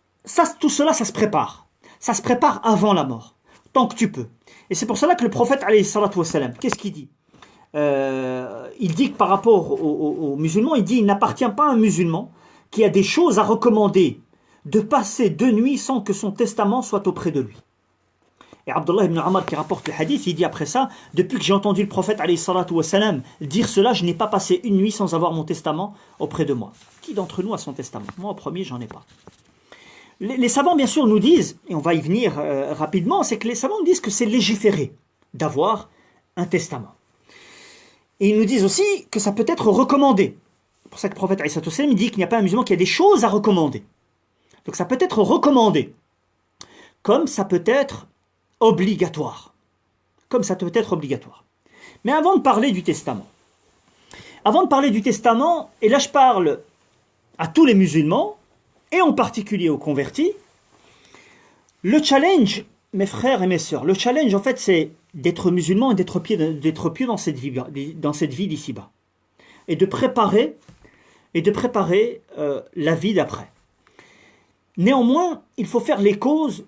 tout cela, ça se prépare. Ça se prépare avant la mort, tant que tu peux. Et c'est pour cela que le prophète, alayhi salatu wassalam, qu'est-ce qu'il dit? Il dit que par rapport aux musulmans, il dit il n'appartient pas à un musulman qui a des choses à recommander de passer 2 nuits sans que son testament soit auprès de lui. Et Abdullah ibn Umar qui rapporte le hadith, il dit après ça, depuis que j'ai entendu le prophète alayhi salatu wassalam dire cela, je n'ai pas passé une nuit sans avoir mon testament auprès de moi. Qui d'entre nous a son testament? Moi, au premier, j'en ai pas. Les savants, bien sûr, nous disent, et on va y venir rapidement, c'est que les savants nous disent que c'est légiféré d'avoir un testament. Et ils nous disent aussi que ça peut être recommandé. C'est pour ça que le prophète alayhi salatu wassalam dit qu'il n'y a pas un musulman qui a des choses à recommander. Donc ça peut être recommandé, comme ça peut être obligatoire. Comme ça peut être obligatoire. Mais avant de parler du testament, et là je parle à tous les musulmans, et en particulier aux convertis, le challenge, mes frères et mes sœurs, le challenge en fait c'est d'être musulman et d'être pieux dans cette vie d'ici-bas. Et de préparer la vie d'après. Néanmoins, il faut faire les causes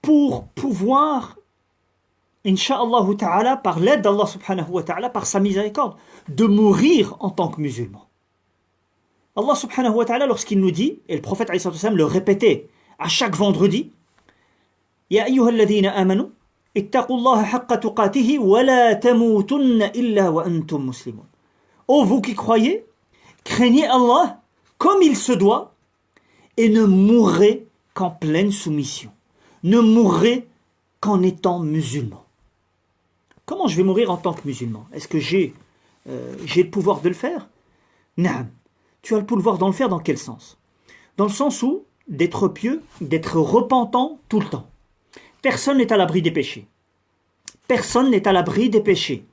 pour pouvoir, Inch'Allah ta'ala, par l'aide d'Allah subhanahu wa ta'ala, par sa miséricorde, de mourir en tant que musulman. Allah subhanahu wa ta'ala, lorsqu'il nous dit, et le prophète alayhi salatu wassalam le répétait à chaque vendredi, Ya ayyuhalladhina amanu, ittaqullaha haqqa tuqatihi, wa la tamutunna illa wa antum muslimun. Ô vous qui croyez, craignez Allah comme il se doit, et ne mourrez qu'en pleine soumission. Ne mourrez qu'en étant musulman. Comment je vais mourir en tant que musulman? Est-ce que j'ai le pouvoir de le faire? Non. Tu as le pouvoir de le faire dans quel sens? Dans le sens où d'être pieux, d'être repentant tout le temps. Personne n'est à l'abri des péchés. Personne n'est à l'abri des péchés.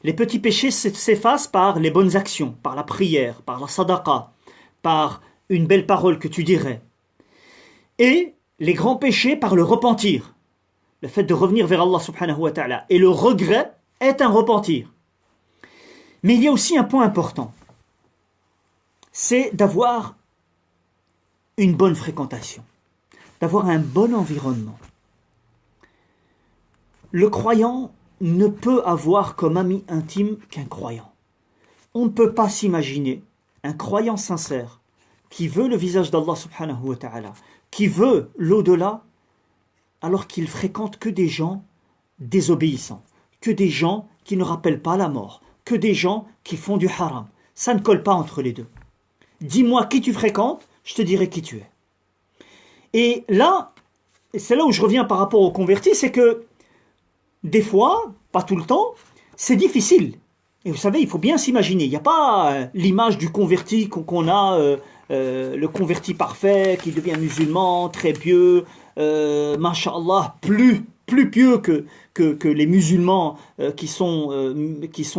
Les petits péchés s'effacent par les bonnes actions, par la prière, par la sadaqa, par une belle parole que tu dirais. Et les grands péchés par le repentir. Le fait de revenir vers Allah subhanahu wa ta'ala. Et le regret est un repentir. Mais il y a aussi un point important. C'est d'avoir une bonne fréquentation. D'avoir un bon environnement. Le croyant ne peut avoir comme ami intime qu'un croyant. On ne peut pas s'imaginer un croyant sincère qui veut le visage d'Allah subhanahu wa ta'ala, qui veut l'au-delà, alors qu'il fréquente que des gens désobéissants, que des gens qui ne rappellent pas la mort, que des gens qui font du haram. Ça ne colle pas entre les deux. Dis-moi qui tu fréquentes, je te dirai qui tu es. Et là, c'est là où je reviens par rapport aux convertis, c'est que des fois, pas tout le temps, c'est difficile. Et vous savez, il faut bien s'imaginer, il n'y a pas l'image du converti qu'on a, le converti parfait, qui devient musulman, très pieux, masha'Allah, plus pieux que les musulmans qui sont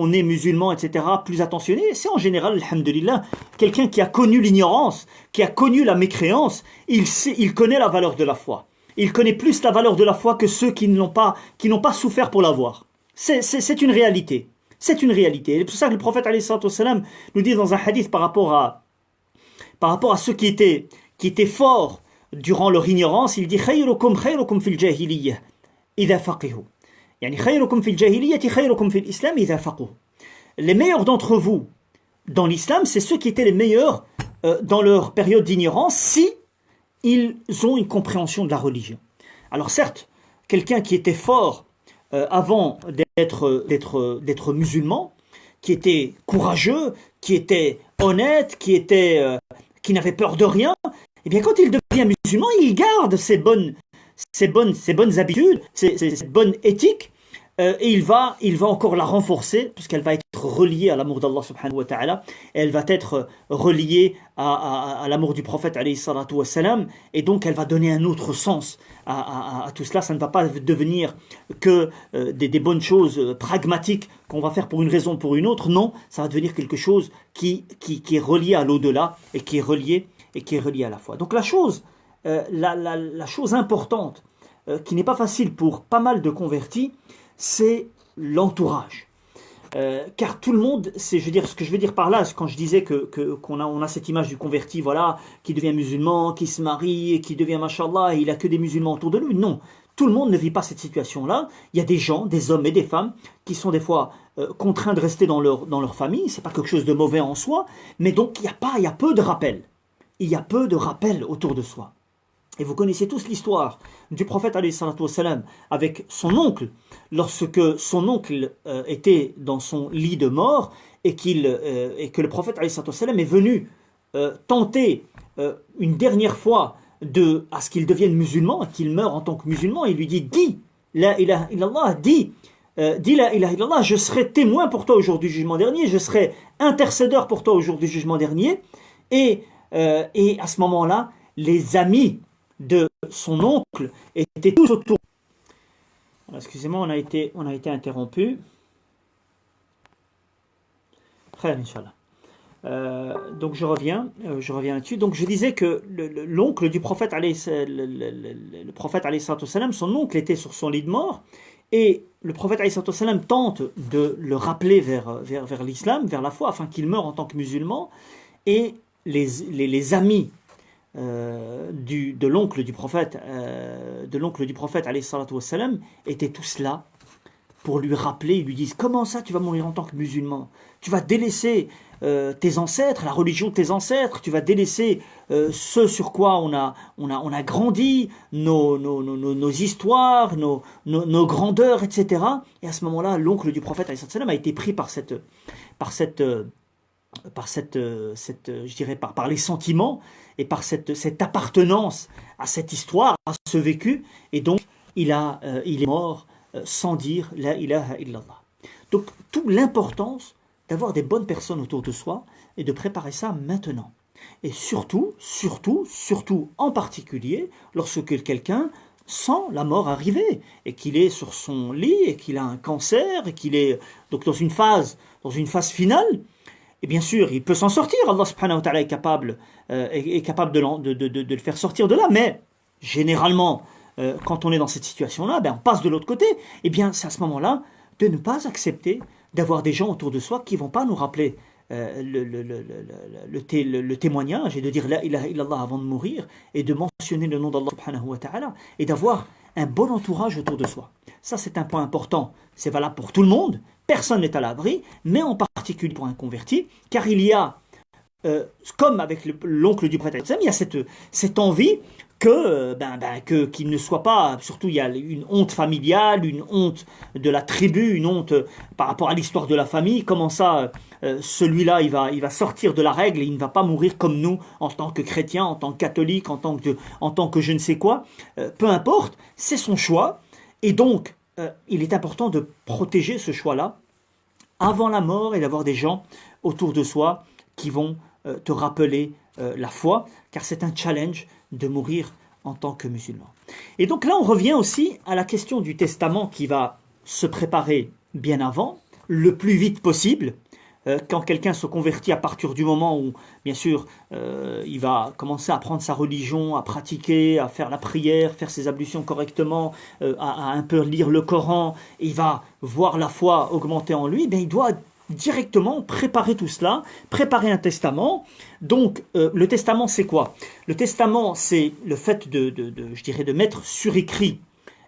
nés musulmans, etc., plus attentionnés. C'est en général, alhamdulillah, quelqu'un qui a connu l'ignorance, qui a connu la mécréance, il connaît la valeur de la foi. Il connaît plus la valeur de la foi que ceux qui n'ont pas souffert pour l'avoir. C'est une réalité. C'est une réalité. Et c'est pour ça que le prophète alayhi salatu wassalam nous dit dans un hadith par rapport à ceux qui étaient forts durant leur ignorance, il dit khayrukum fil jahiliyyah idha faqihu. Yani khayrukum fil jahiliyyati khayrukum fil islam idha faqihu. Les meilleurs d'entre vous dans l'islam, c'est ceux qui étaient les meilleurs dans leur période d'ignorance si ils ont une compréhension de la religion. Alors certes, quelqu'un qui était fort avant d'être musulman, qui était courageux, qui était honnête, qui n'avait peur de rien, eh bien quand il devient musulman, il garde ses bonnes habitudes, cette bonne éthique, et il va encore la renforcer, puisqu'elle va être reliée à l'amour d'Allah subhanahu wa ta'ala, elle va être reliée à l'amour du prophète alayhi salatu wa salam, et donc elle va donner un autre sens à tout cela. Ça ne va pas devenir que des bonnes choses pragmatiques qu'on va faire pour une raison ou pour une autre, non, ça va devenir quelque chose qui est relié à l'au-delà, et qui est relié à la foi. Donc la chose importante, qui n'est pas facile pour pas mal de convertis, c'est l'entourage. Car tout le monde, je veux dire, ce que je veux dire par là, quand je disais qu'on a cette image du converti, voilà, qui devient musulman, qui se marie, qui devient mashallah, et il a que des musulmans autour de lui. Non, tout le monde ne vit pas cette situation-là. Il y a des gens, des hommes et des femmes, qui sont des fois contraints de rester dans leur famille. C'est pas quelque chose de mauvais en soi, mais donc il y a peu de rappels. Il y a peu de rappels autour de soi. Et vous connaissez tous l'histoire du prophète alayhi salatu wassalam avec son oncle, lorsque son oncle était dans son lit de mort, et que le prophète alayhi salatu wassalam est venu tenter une dernière fois à ce qu'il devienne musulman, qu'il meure en tant que musulman. Il lui dit: dis la ilaha illallah, dis la ilaha illallah, je serai témoin pour toi au jour du jugement dernier, je serai intercédeur pour toi au jour du jugement dernier. Et à ce moment-là, les amis de son oncle étaient tous autour. Excusez-moi, on a été interrompu. Très bien, Inch'Allah. Donc je reviens là-dessus. Donc je disais que l'oncle du prophète, le prophète alayhi salatu wassalam, son oncle était sur son lit de mort, et le prophète alayhi salatu wassalam tente de le rappeler vers l'islam, vers la foi, afin qu'il meure en tant que musulman. Et les amis de l'oncle du prophète alayhi salatu wassalam étaient tous là pour lui rappeler. Ils lui disent: comment ça tu vas mourir en tant que musulman? Tu vas délaisser tes ancêtres, la religion de tes ancêtres, tu vas délaisser ce sur quoi on a grandi, nos histoires, nos grandeurs, etc. Et à ce moment-là, l'oncle du prophète alayhi salatu wassalam a été pris par les sentiments, et par cette appartenance à cette histoire, à ce vécu, et donc il est mort sans dire la ilaha illallah. Donc toute l'importance d'avoir des bonnes personnes autour de soi et de préparer ça maintenant. Et surtout en particulier lorsque quelqu'un sent la mort arriver, et qu'il est sur son lit, et qu'il a un cancer, et qu'il est donc dans une phase finale. Et bien sûr, il peut s'en sortir. Allah subhanahu wa ta'ala est capable de le faire sortir de là. Mais généralement, quand on est dans cette situation-là, on passe de l'autre côté. Et bien, c'est à ce moment-là de ne pas accepter d'avoir des gens autour de soi qui ne vont pas nous rappeler le témoignage, et de dire la ilaha illallah avant de mourir, et de mentionner le nom d'Allah subhanahu wa ta'ala, et d'avoir un bon entourage autour de soi. Ça, c'est un point important. C'est valable pour tout le monde. Personne n'est à l'abri, mais en particulier pour un converti, car il y a, comme avec l'oncle du prophète, il y a cette envie qu'il ne soit pas, surtout il y a une honte familiale, une honte de la tribu, une honte par rapport à l'histoire de la famille. Comment ça, celui-là, il va sortir de la règle, et il ne va pas mourir comme nous, en tant que chrétien, en tant que catholique, en tant que je ne sais quoi. Peu importe, c'est son choix, et donc il est important de protéger ce choix-là avant la mort, et d'avoir des gens autour de soi qui vont te rappeler la foi, car c'est un challenge de mourir en tant que musulman. Et donc là, on revient aussi à la question du testament, qui va se préparer bien avant, le plus vite possible. Quand quelqu'un se convertit, à partir du moment où, bien sûr, il va commencer à prendre sa religion, à pratiquer, à faire la prière, faire ses ablutions correctement, à un peu lire le Coran, et il va voir la foi augmenter en lui, il doit directement préparer tout cela, préparer un testament. Donc, le testament, c'est quoi? Le testament, c'est le fait de mettre sur écrit,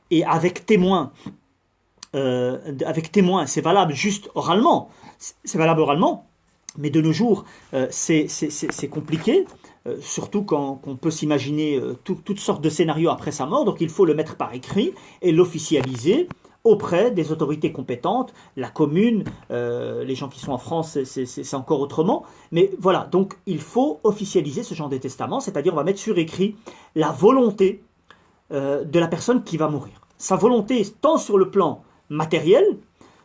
et avec témoin, c'est valable juste oralement. C'est valable oralement, mais de nos jours, c'est compliqué, surtout quand on peut s'imaginer toutes sortes de scénarios après sa mort. Donc il faut le mettre par écrit et l'officialiser auprès des autorités compétentes, la commune, les gens qui sont en France, c'est encore autrement. Mais voilà, donc il faut officialiser ce genre de testament, c'est-à-dire on va mettre sur écrit la volonté de la personne qui va mourir. Sa volonté, tant sur le plan matériel.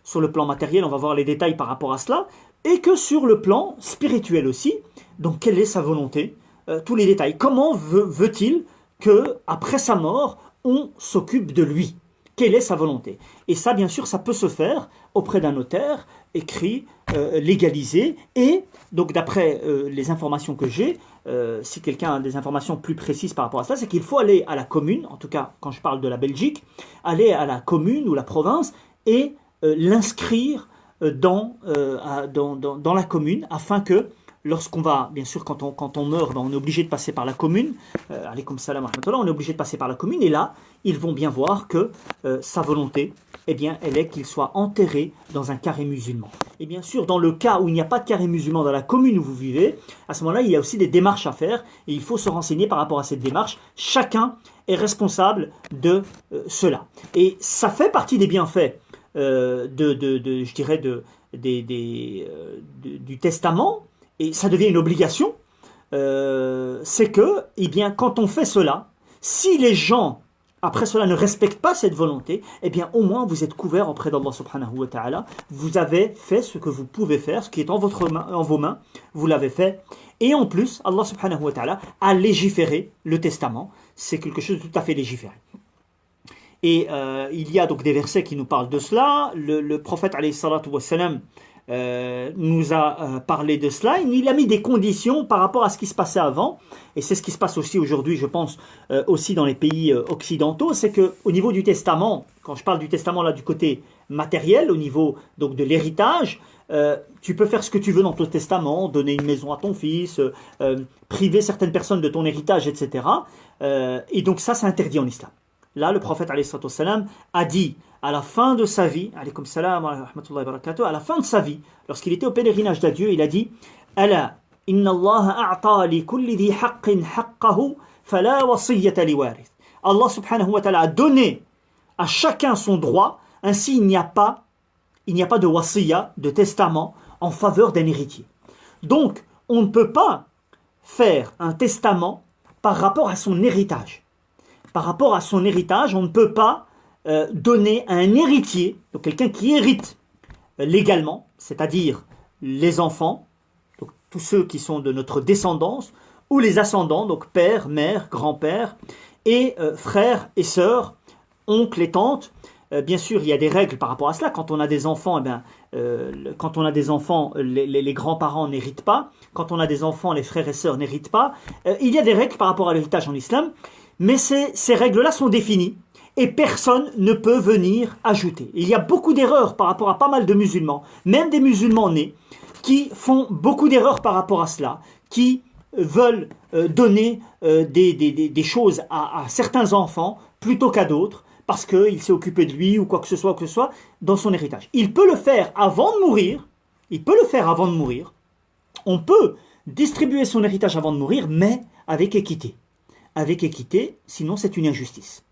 Sur le plan matériel, on va voir les détails par rapport à cela. Et que sur le plan spirituel aussi. Donc, quelle est sa volonté? Tous les détails. Comment veut-il qu'après sa mort, on s'occupe de lui? Quelle est sa volonté? Et ça, bien sûr, ça peut se faire auprès d'un notaire, écrit, légalisé. Et donc, d'après les informations que j'ai, si quelqu'un a des informations plus précises par rapport à ça, c'est qu'il faut aller à la commune, en tout cas quand je parle de la Belgique, aller à la commune ou la province et l'inscrire dans la commune, afin que lorsqu'on va, bien sûr, quand on meurt, ben on est obligé de passer par la commune, alaykoum salam wa rahmatullah, on est obligé de passer par la commune, et là, ils vont bien voir que sa volonté, eh bien, elle est qu'il soit enterré dans un carré musulman. Et bien sûr, dans le cas où il n'y a pas de carré musulman dans la commune où vous vivez, à ce moment-là, il y a aussi des démarches à faire, et il faut se renseigner par rapport à cette démarche. Chacun est responsable de cela. Et ça fait partie des bienfaits je dirais, du testament, et ça devient une obligation, c'est que, eh bien, quand on fait cela, si les gens, après cela, ne respectent pas cette volonté, eh bien, au moins, vous êtes couverts auprès d'Allah subhanahu wa ta'ala, vous avez fait ce que vous pouvez faire, ce qui est en vos mains, vous l'avez fait, et en plus, Allah subhanahu wa ta'ala a légiféré le testament, c'est quelque chose de tout à fait légiféré. Et il y a donc des versets qui nous parlent de cela. Le prophète alayhi salatu wa salam nous a parlé de cela. Il a mis des conditions par rapport à ce qui se passait avant. Et c'est ce qui se passe aussi aujourd'hui, je pense, aussi dans les pays occidentaux. C'est qu'au niveau du testament, quand je parle du testament là du côté matériel, au niveau donc de l'héritage, tu peux faire ce que tu veux dans ton testament, donner une maison à ton fils, priver certaines personnes de ton héritage, etc. Et donc ça, c'est interdit en islam. Là, le prophète a dit à la fin de sa vie, alaykoum salam wa rahmatullahi wa barakatuh, à la fin de sa vie, lorsqu'il était au pèlerinage d'adieu, il a dit Ala, inna Allah a'ta li kulli dhi haqqin haqqahu, fala wasiyyata li warith. Allah subhanahu wa ta'ala a donné à chacun son droit, ainsi il n'y a pas de wasiyya, de testament, en faveur d'un héritier. Donc, on ne peut pas faire un testament par rapport à son héritage. Par rapport à son héritage, on ne peut pas donner à un héritier, donc quelqu'un qui hérite légalement, c'est-à-dire les enfants, donc tous ceux qui sont de notre descendance, ou les ascendants, donc père, mère, grand-père, et frères et sœurs, oncles et tantes. Bien sûr, il y a des règles par rapport à cela. Quand on a des enfants, les grands-parents n'héritent pas. Quand on a des enfants, les frères et sœurs n'héritent pas. Il y a des règles par rapport à l'héritage en islam. Mais ces règles-là sont définies et personne ne peut venir ajouter. Il y a beaucoup d'erreurs par rapport à pas mal de musulmans, même des musulmans nés, qui font beaucoup d'erreurs par rapport à cela, qui veulent donner des choses à certains enfants plutôt qu'à d'autres, parce qu'il s'est occupé de lui ou quoi que ce soit dans son héritage. Il peut le faire avant de mourir, on peut distribuer son héritage avant de mourir, mais avec équité. Avec équité, sinon c'est une injustice.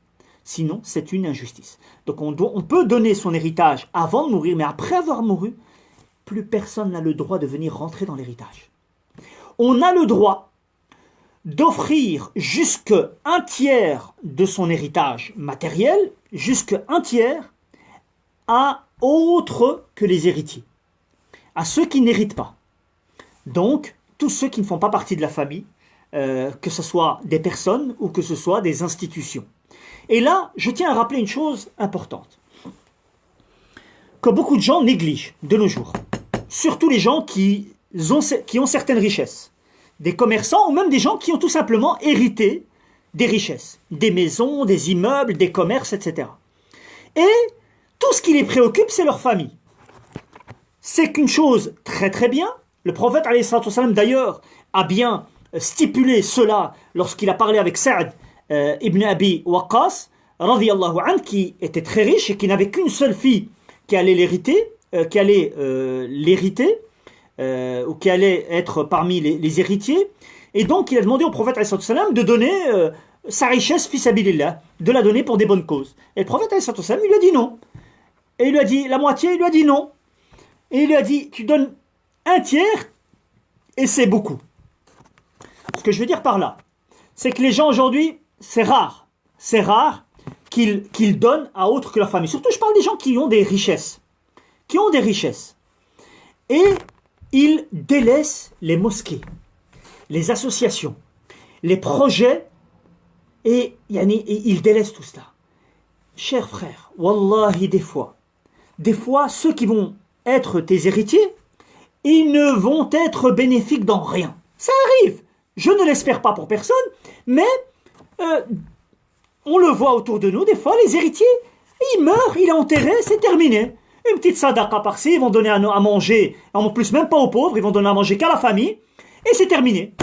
Donc on peut donner son héritage avant de mourir, mais après avoir mouru, plus personne n'a le droit de venir rentrer dans l'héritage. On a le droit d'offrir jusque 1/3 de son héritage matériel, jusque 1/3 à autres que les héritiers, à ceux qui n'héritent pas. Donc, tous ceux qui ne font pas partie de la famille, que ce soit des personnes ou que ce soit des institutions. Et là, je tiens à rappeler une chose importante, que beaucoup de gens négligent de nos jours. Surtout les gens qui ont certaines richesses. Des commerçants ou même des gens qui ont tout simplement hérité des richesses. Des maisons, des immeubles, des commerces, etc. Et tout ce qui les préoccupe, c'est leur famille. C'est qu'une chose très très bien. Le prophète, alayhi salatu wassalam, d'ailleurs, a bien stipulé cela lorsqu'il a parlé avec Sa'd ibn Abi Waqqas, radiyallahu anhu, qui était très riche et qui n'avait qu'une seule fille qui allait l'hériter, ou qui allait être parmi les héritiers. Et donc il a demandé au prophète alayhi salatu wassalam de donner sa richesse fi sabilillah, de la donner pour des bonnes causes. Et le prophète alayhi salatu wassalam, il lui a dit non. Et il lui a dit la moitié, il lui a dit non. Et il lui a dit tu donnes 1/3 et c'est beaucoup. Ce que je veux dire par là, c'est que les gens aujourd'hui, c'est rare qu'ils donnent à autres que leur famille. Surtout, je parle des gens qui ont des richesses. Qui ont des richesses. Et ils délaissent les mosquées, les associations, les projets, et ils délaissent tout cela. Chers frères, wallahi, des fois, ceux qui vont être tes héritiers, ils ne vont être bénéfiques dans rien. Ça arrive. Je ne l'espère pas pour personne, mais on le voit autour de nous, des fois, les héritiers, il meurt, il est enterré, c'est terminé. Une petite sadaqa par-ci, ils vont donner à manger, en plus même pas aux pauvres, ils vont donner à manger qu'à la famille, et c'est terminé.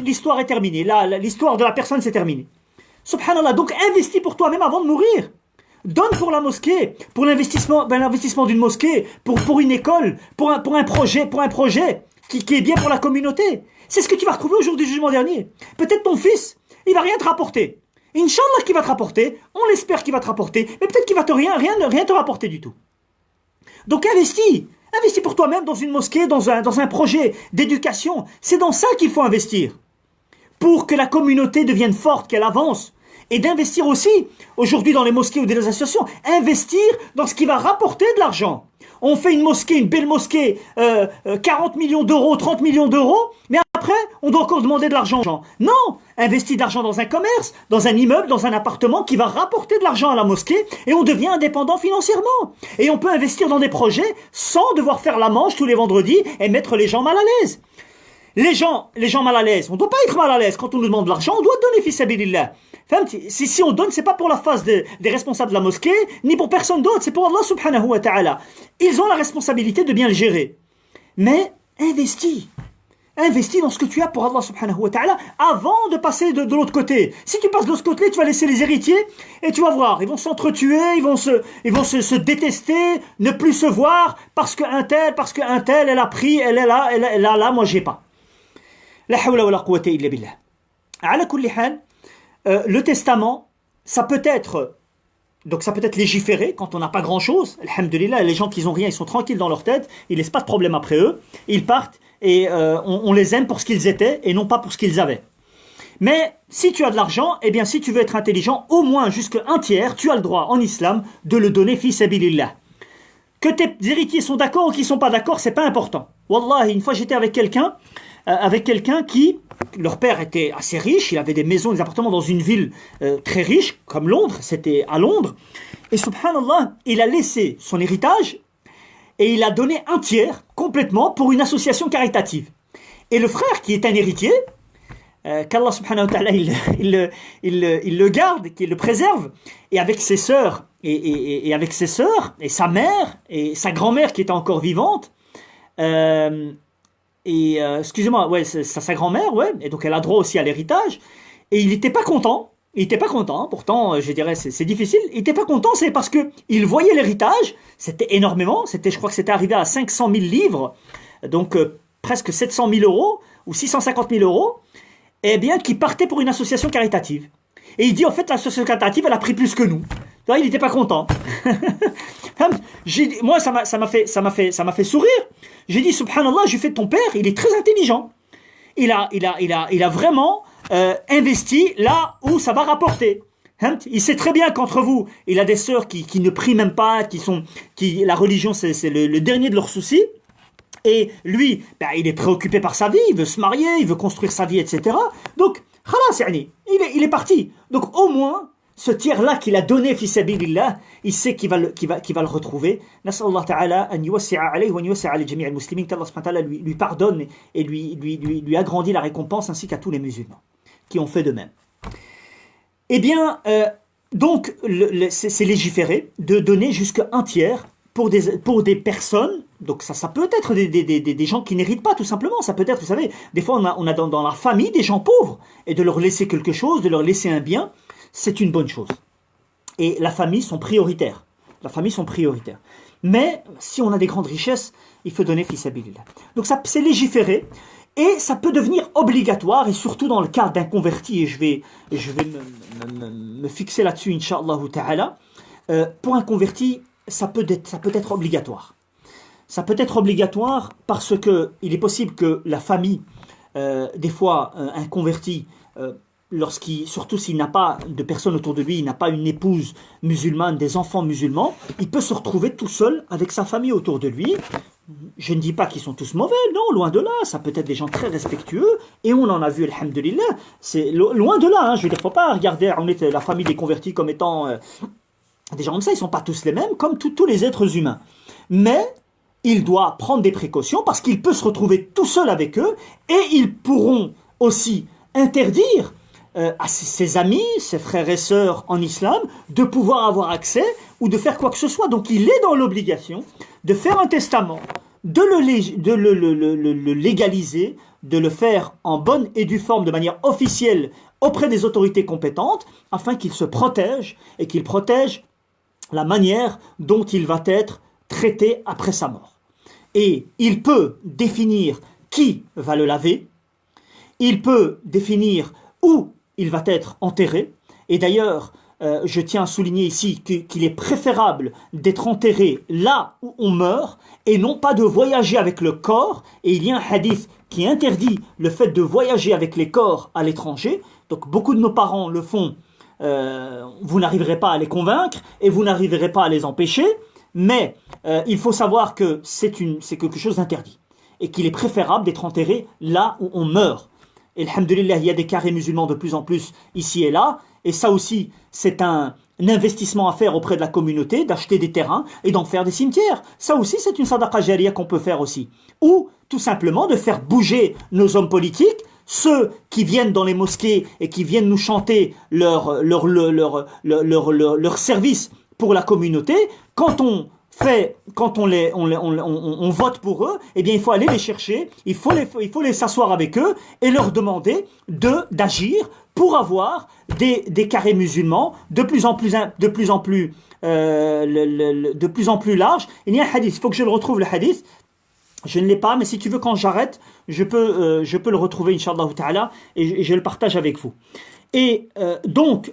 L'histoire est terminée, l'histoire de la personne c'est terminé. Subhanallah, donc investis pour toi-même avant de mourir. Donne pour la mosquée, pour l'investissement d'une mosquée, pour une école, pour un projet qui est bien pour la communauté. C'est ce que tu vas retrouver au jour du jugement dernier. Peut-être ton fils, il va rien te rapporter. Inch'Allah qu'il va te rapporter, on l'espère qu'il va te rapporter, mais peut-être qu'il va rien te rapporter du tout. Donc investis pour toi-même dans une mosquée, dans un projet d'éducation. C'est dans ça qu'il faut investir. Pour que la communauté devienne forte, qu'elle avance. Et d'investir aussi, aujourd'hui dans les mosquées ou dans les associations, investir dans ce qui va rapporter de l'argent. On fait une mosquée, une belle mosquée, 40 millions d'euros, 30 millions d'euros, mais après, on doit encore demander de l'argent aux gens. Non, investis de l'argent dans un commerce, dans un immeuble, dans un appartement qui va rapporter de l'argent à la mosquée et on devient indépendant financièrement. Et on peut investir dans des projets sans devoir faire la manche tous les vendredis et mettre les gens mal à l'aise. Les gens mal à l'aise, on ne doit pas être mal à l'aise quand on nous demande de l'argent, on doit donner fi sabilillah. Si on donne, c'est pas pour la face des responsables de la mosquée, ni pour personne d'autre, c'est pour Allah subhanahu wa ta'ala. Ils ont la responsabilité de bien le gérer. Mais investis dans ce que tu as pour Allah subhanahu wa ta'ala avant de passer de l'autre côté. Si tu passes de l'autre côté, tu vas laisser les héritiers et tu vas voir, ils vont s'entretuer, ils vont se détester, ne plus se voir parce qu'un tel, elle a pris, elle est là, moi j'ai pas. La hawla wa la quwwata illa billah. Ala kulli hal, le testament, ça peut être légiféré quand on n'a pas grand-chose. Alhamdulillah, les gens qui n'ont rien, ils sont tranquilles dans leur tête, ils laissent pas de problème après eux, ils partent et on les aime pour ce qu'ils étaient et non pas pour ce qu'ils avaient. Mais si tu as de l'argent, eh bien si tu veux être intelligent, au moins jusqu'à un tiers, tu as le droit en islam de le donner fi sabilillah. Que tes héritiers sont d'accord ou qu'ils sont pas d'accord, c'est pas important. Wallahi, une fois j'étais avec quelqu'un qui, leur père était assez riche, il avait des maisons, des appartements dans une ville très riche, comme Londres, c'était à Londres, et subhanallah, il a laissé son héritage, et il a donné un tiers, complètement, pour une association caritative. Et le frère, qui est un héritier, qu'Allah subhanahu wa ta'ala, il le garde, qu'il le préserve, et avec ses sœurs, et avec ses sœurs, et sa mère, et sa grand-mère qui était encore vivante, excusez-moi, ouais, c'est sa grand-mère, ouais, et donc elle a droit aussi à l'héritage, et il n'était pas content, pourtant, je dirais, c'est difficile, il n'était pas content, c'est parce que il voyait l'héritage, c'était énormément, je crois que c'était arrivé à 500 000 livres, donc presque 700 000 euros, ou 650 000 euros, eh bien, qui partait pour une association caritative. Et il dit, en fait, l'association caritative, elle a pris plus que nous. Là, il n'était pas content. Moi, ça m'a fait sourire. J'ai dit, subhanallah, j'ai fait ton père, il est très intelligent. Il a vraiment investi là où ça va rapporter. Il sait très bien qu'entre vous, il a des sœurs qui ne prient même pas, la religion, c'est le dernier de leurs soucis. Et lui, il est préoccupé par sa vie, il veut se marier, il veut construire sa vie, etc. Donc, khalas, il est parti. Donc, au moins, ce tiers-là qu'il a donné fi sabilillah, il sait qu'il va le retrouver. Nas'Allah ta'ala an yuwassi'a alayhi wa yuwassi'a li jami' al-muslimin, qu'Allah subhanahu wa ta'ala lui pardonne et lui agrandit la récompense, ainsi qu'à tous les musulmans qui ont fait de même. Eh bien, donc, c'est légiféré de donner jusqu'à un tiers pour des personnes. Donc ça peut être des gens qui n'héritent pas, tout simplement. Ça peut être, vous savez, des fois on a dans la famille des gens pauvres, et de leur laisser quelque chose, de leur laisser un bien, c'est une bonne chose. Et la famille sont prioritaires. Mais si on a des grandes richesses, il faut donner fi sabilillah. Donc ça, c'est légiféré, et ça peut devenir obligatoire, et surtout dans le cas d'un converti, et je vais me fixer là-dessus, Inch'Allah ta'ala. Pour un converti, ça peut être obligatoire. Ça peut être obligatoire parce que il est possible que la famille, des fois, un converti, surtout s'il n'a pas de personnes autour de lui, il n'a pas une épouse musulmane, des enfants musulmans, il peut se retrouver tout seul avec sa famille autour de lui. Je ne dis pas qu'ils sont tous mauvais, non, loin de là, ça peut être des gens très respectueux, et on en a vu, alhamdulillah, c'est loin de là, je veux dire, faut pas regarder la famille des convertis comme étant des gens comme ça, ils sont pas tous les mêmes, comme tous les êtres humains. Mais il doit prendre des précautions parce qu'il peut se retrouver tout seul avec eux, et ils pourront aussi interdire à ses amis, ses frères et sœurs en islam, de pouvoir avoir accès ou de faire quoi que ce soit. Donc il est dans l'obligation de faire un testament, de le légaliser, de le faire en bonne et due forme, de manière officielle auprès des autorités compétentes, afin qu'il se protège et qu'il protège la manière dont il va être traité après sa mort. Et il peut définir qui va le laver, il peut définir où il va être enterré, et d'ailleurs, je tiens à souligner ici qu'il est préférable d'être enterré là où on meurt, et non pas de voyager avec le corps, et il y a un hadith qui interdit le fait de voyager avec les corps à l'étranger, donc beaucoup de nos parents le font, vous n'arriverez pas à les convaincre, et vous n'arriverez pas à les empêcher, mais il faut savoir que c'est quelque chose d'interdit, et qu'il est préférable d'être enterré là où on meurt. Et alhamdulillah, il y a des carrés musulmans de plus en plus ici et là, et ça aussi, c'est un investissement à faire auprès de la communauté, d'acheter des terrains et d'en faire des cimetières. Ça aussi, c'est une sadaqa jariya qu'on peut faire aussi. Ou, tout simplement, de faire bouger nos hommes politiques, ceux qui viennent dans les mosquées et qui viennent nous chanter leur service pour la communauté, quand on vote pour eux, eh bien il faut aller les chercher, il faut les s'asseoir avec eux et leur demander d'agir pour avoir des carrés musulmans de plus en plus larges. Il y a un hadith, il faut que je le retrouve, le hadith. Je ne l'ai pas, mais si tu veux, quand j'arrête, je peux le retrouver, Inch'Allah ta'ala, et je le partage avec vous. Et donc,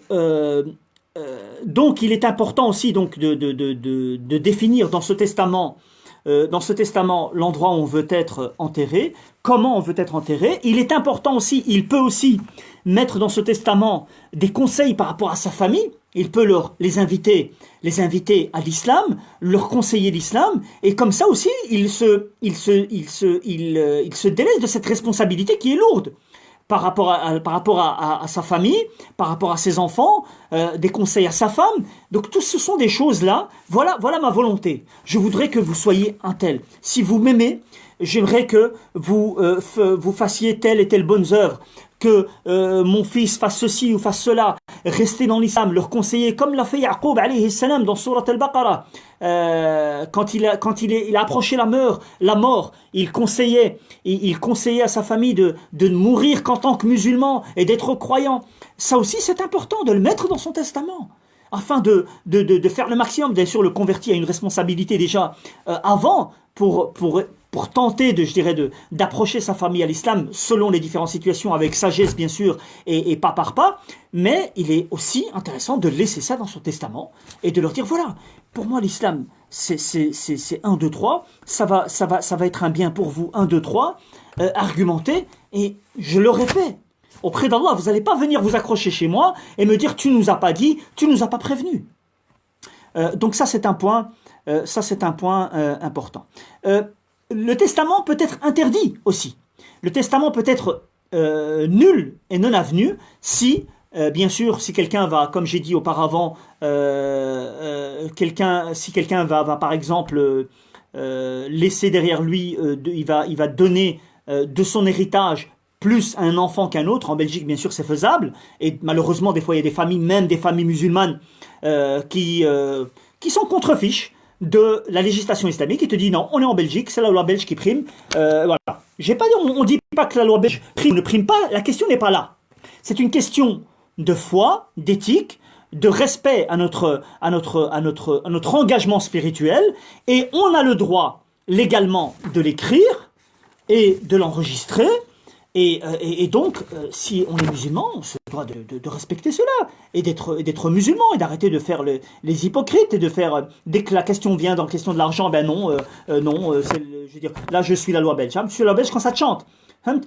il est important aussi donc de définir dans ce testament l'endroit où on veut être enterré, comment on veut être enterré. Il est important aussi, il peut aussi mettre dans ce testament des conseils par rapport à sa famille. Il peut les inviter à l'islam, leur conseiller l'islam, et comme ça aussi, il se délaisse de cette responsabilité qui est lourde. Par rapport à sa famille, par rapport à ses enfants, des conseils à sa femme. Donc tout ce sont des choses là. Voilà ma volonté. Je voudrais que vous soyez un tel. Si vous m'aimez, j'aimerais que vous fassiez telle et telle bonne œuvre, que mon fils fasse ceci ou fasse cela. Restez dans l'islam, leur conseiller, comme l'a fait Yaqub alayhi salam dans Surat al-Baqarah. Quand il a approché la mort, il conseillait à sa famille de ne mourir qu'en tant que musulman et d'être croyant. Ça aussi, c'est important de le mettre dans son testament, afin de faire le maximum. Bien sûr, le converti a une responsabilité déjà avant pour tenter d'approcher sa famille à l'islam selon les différentes situations, avec sagesse bien sûr et pas par pas, mais il est aussi intéressant de laisser ça dans son testament et de leur dire voilà, pour moi l'islam c'est 1, 2, 3, ça va être un bien pour vous, 1, 2, 3, argumenté, et je l'aurais fait auprès d'Allah. Vous n'allez pas venir vous accrocher chez moi et me dire tu nous as pas dit, tu nous as pas prévenu. Donc ça c'est un point important. Le testament peut être interdit aussi. Le testament peut être nul et non avenu si, bien sûr, si quelqu'un va, comme j'ai dit auparavant, si quelqu'un va par exemple laisser derrière lui, il va donner de son héritage plus à un enfant qu'un autre. En Belgique, bien sûr, c'est faisable. Et malheureusement, des fois, il y a des familles, même des familles musulmanes, qui sont contre-fiches de la législation islamique, et te dit non, on est en Belgique, c'est la loi belge qui prime. Voilà. On dit pas que la loi belge prime ou ne prime pas, la question n'est pas là. C'est une question de foi, d'éthique, de respect à notre engagement spirituel, et on a le droit légalement de l'écrire et de l'enregistrer, Et donc, si on est musulman, on se doit de respecter cela, et d'être musulman, et d'arrêter de faire les hypocrites, et de faire, dès que la question vient dans la question de l'argent, ben non, non, je veux dire, là je suis la loi belge, hein, je suis la loi belge quand ça te chante. Hein.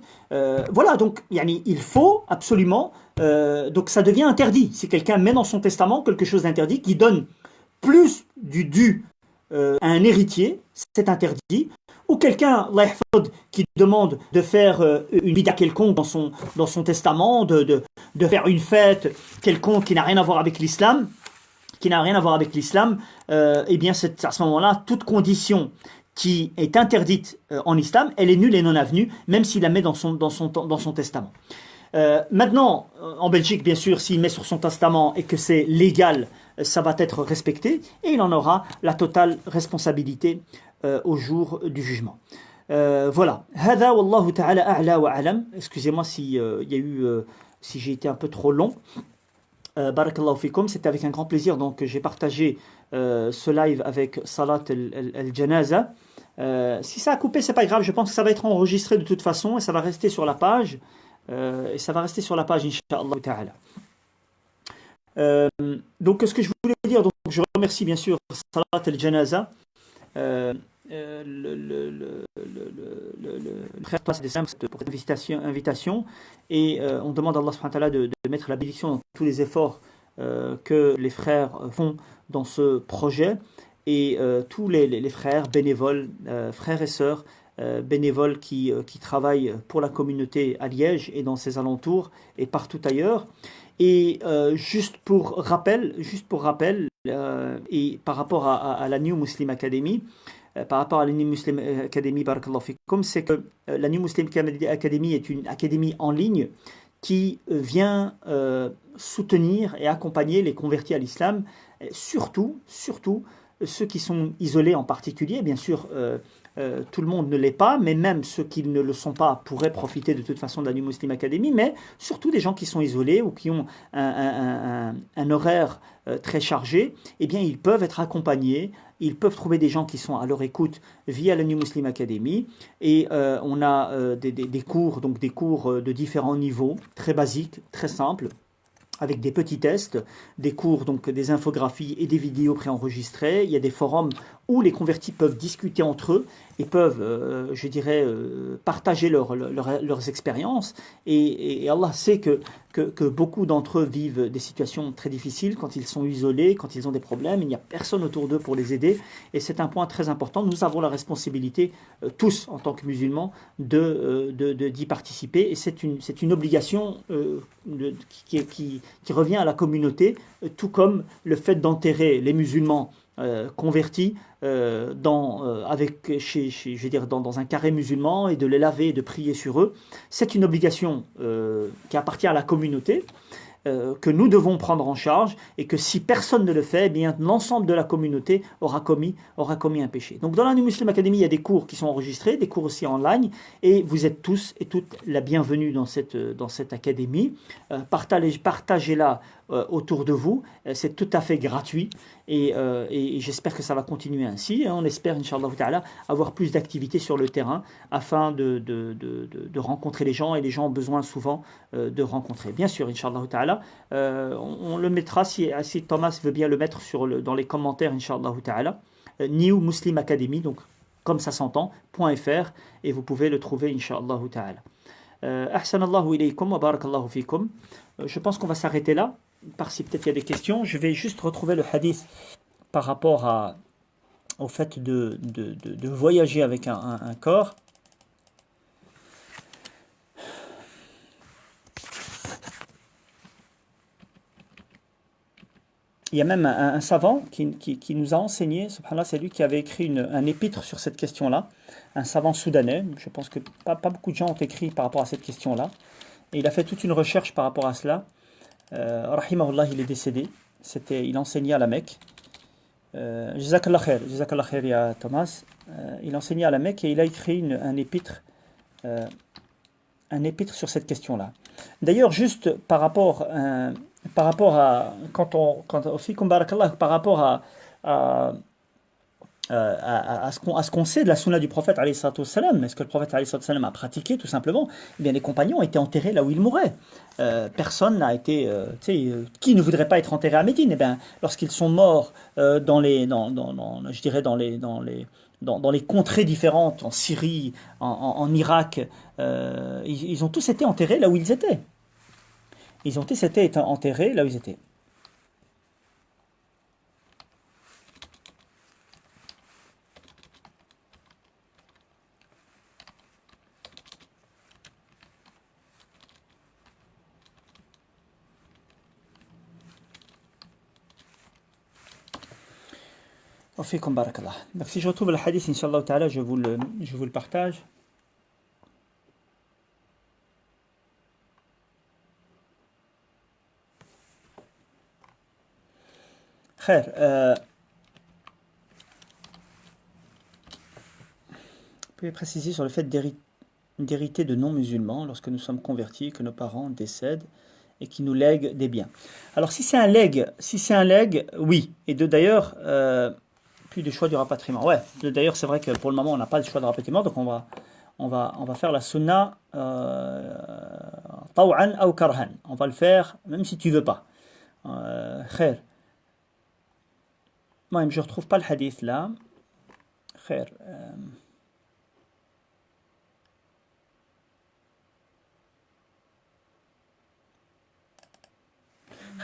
Voilà, donc yani, il faut absolument, donc ça devient interdit. Si quelqu'un met dans son testament quelque chose d'interdit, qui donne plus du dû à un héritier, c'est interdit. Ou quelqu'un qui demande de faire une bida quelconque dans son testament, de faire une fête quelconque qui n'a rien à voir avec l'islam, eh bien c'est à ce moment-là, toute condition qui est interdite en islam, elle est nulle et non avenue, même s'il la met dans son testament. Maintenant, en Belgique, bien sûr, s'il met sur son testament et que c'est légal, ça va être respecté et il en aura la totale responsabilité au jour du jugement. Voilà. Hada wallahu ta'ala a'la wa alam. Excusez-moi si si j'ai été un peu trop long. Barakallahu fikum. C'était avec un grand plaisir donc j'ai partagé ce live avec Salat al-Janaza. Si ça a coupé, c'est pas grave. Je pense que ça va être enregistré de toute façon et ça va rester sur la page. Inch'Allah ta'ala. Donc ce que je voulais dire, donc je remercie bien sûr Salat al-Janaza. Le frère passe des simples pour cette invitation et on demande à Allah subhanahu wa ta'ala de mettre la bénédiction dans tous les efforts que les frères font dans ce projet et tous les frères bénévoles, frères et sœurs bénévoles qui travaillent pour la communauté à Liège et dans ses alentours et partout ailleurs. Et juste pour rappel, et par rapport à la New Muslim Academy, barakallahu fikum, c'est que la New Muslim Academy est une académie en ligne qui vient soutenir et accompagner les convertis à l'islam, surtout ceux qui sont isolés en particulier, bien sûr. Tout le monde ne l'est pas, mais même ceux qui ne le sont pas pourraient profiter de toute façon de la New Muslim Academy, mais surtout des gens qui sont isolés ou qui ont un horaire très chargé, eh bien ils peuvent être accompagnés, ils peuvent trouver des gens qui sont à leur écoute via la New Muslim Academy, et on a des cours, donc des cours de différents niveaux, très basiques, très simples, avec des petits tests, des cours, donc des infographies et des vidéos préenregistrées. Il y a des forums où les convertis peuvent discuter entre eux et peuvent, je dirais, partager leurs expériences. Et Allah sait que beaucoup d'entre eux vivent des situations très difficiles quand ils sont isolés, quand ils ont des problèmes. Il n'y a personne autour d'eux pour les aider. Et c'est un point très important. Nous avons la responsabilité, tous, en tant que musulmans, d'y participer. Et c'est une obligation qui revient à la communauté, tout comme le fait d'enterrer les musulmans convertis dans un carré musulman et de les laver et de prier sur eux. C'est une obligation qui appartient à la communauté, que nous devons prendre en charge, et que si personne ne le fait, eh bien l'ensemble de la communauté aura commis un péché. Donc dans la New Muslim Academy, il y a des cours qui sont enregistrés, des cours aussi en ligne, et vous êtes tous et toutes la bienvenue dans cette académie. Partagez-la autour de vous, c'est tout à fait gratuit, et j'espère que ça va continuer ainsi, et on espère, Inch'Allah ta'ala, avoir plus d'activités sur le terrain, afin de rencontrer les gens, et les gens ont besoin souvent de rencontrer. Bien sûr, Inch'Allah ta'ala, on le mettra, si Thomas veut bien le mettre dans les commentaires, Inch'Allah ta'ala, New Muslim Academy, donc comme ça s'entend, .fr, et vous pouvez le trouver, Inch'Allah ta'ala. Ahsanallahu ilaykum wa barakallahu fikum. Je pense qu'on va s'arrêter là, par si peut-être il y a des questions. Je vais juste retrouver le hadith par rapport au fait de voyager avec un corps. Il y a même un savant qui nous a enseigné, subhanallah, c'est lui qui avait écrit un épître sur cette question-là, un savant soudanais. Je pense que pas beaucoup de gens ont écrit par rapport à cette question-là. Et il a fait toute une recherche par rapport à cela. Rahimahullah, il est décédé. Il enseignait à la Mecque. Jazakallah khair ya Thomas. Il enseignait à la Mecque et il a écrit un épître sur cette question-là. D'ailleurs, juste par rapport à par rapport à à ce qu'on sait de la sunna du prophète alayhi salatu wassalam, mais ce que le prophète alayhi salatu wassalam a pratiqué tout simplement, eh bien les compagnons étaient enterrés là où ils mouraient. Personne n'a été, qui ne voudrait pas être enterré à Médine? Eh bien, lorsqu'ils sont morts je dirais dans les contrées différentes, en Syrie, en Irak, ils ont tous été enterrés là où ils étaient. Ils ont tous été enterrés là où ils étaient. Fikum barakallah. Donc si je retrouve le hadith, Inch'Allah ta'ala, je vous le partage. Khair, vous pouvez préciser sur le fait d'hériter de non-musulmans lorsque nous sommes convertis, que nos parents décèdent et qui nous lèguent des biens. Alors si c'est un legs, oui. Et d'ailleurs, puis le choix du rapatriement. Ouais, d'ailleurs c'est vrai que pour le moment on n'a pas le choix de rapatriement, donc on va faire la sunna taw'an ou karhan. On va le faire même si tu veux pas. Khair. Moi, je ne retrouve pas le hadith là. Khair.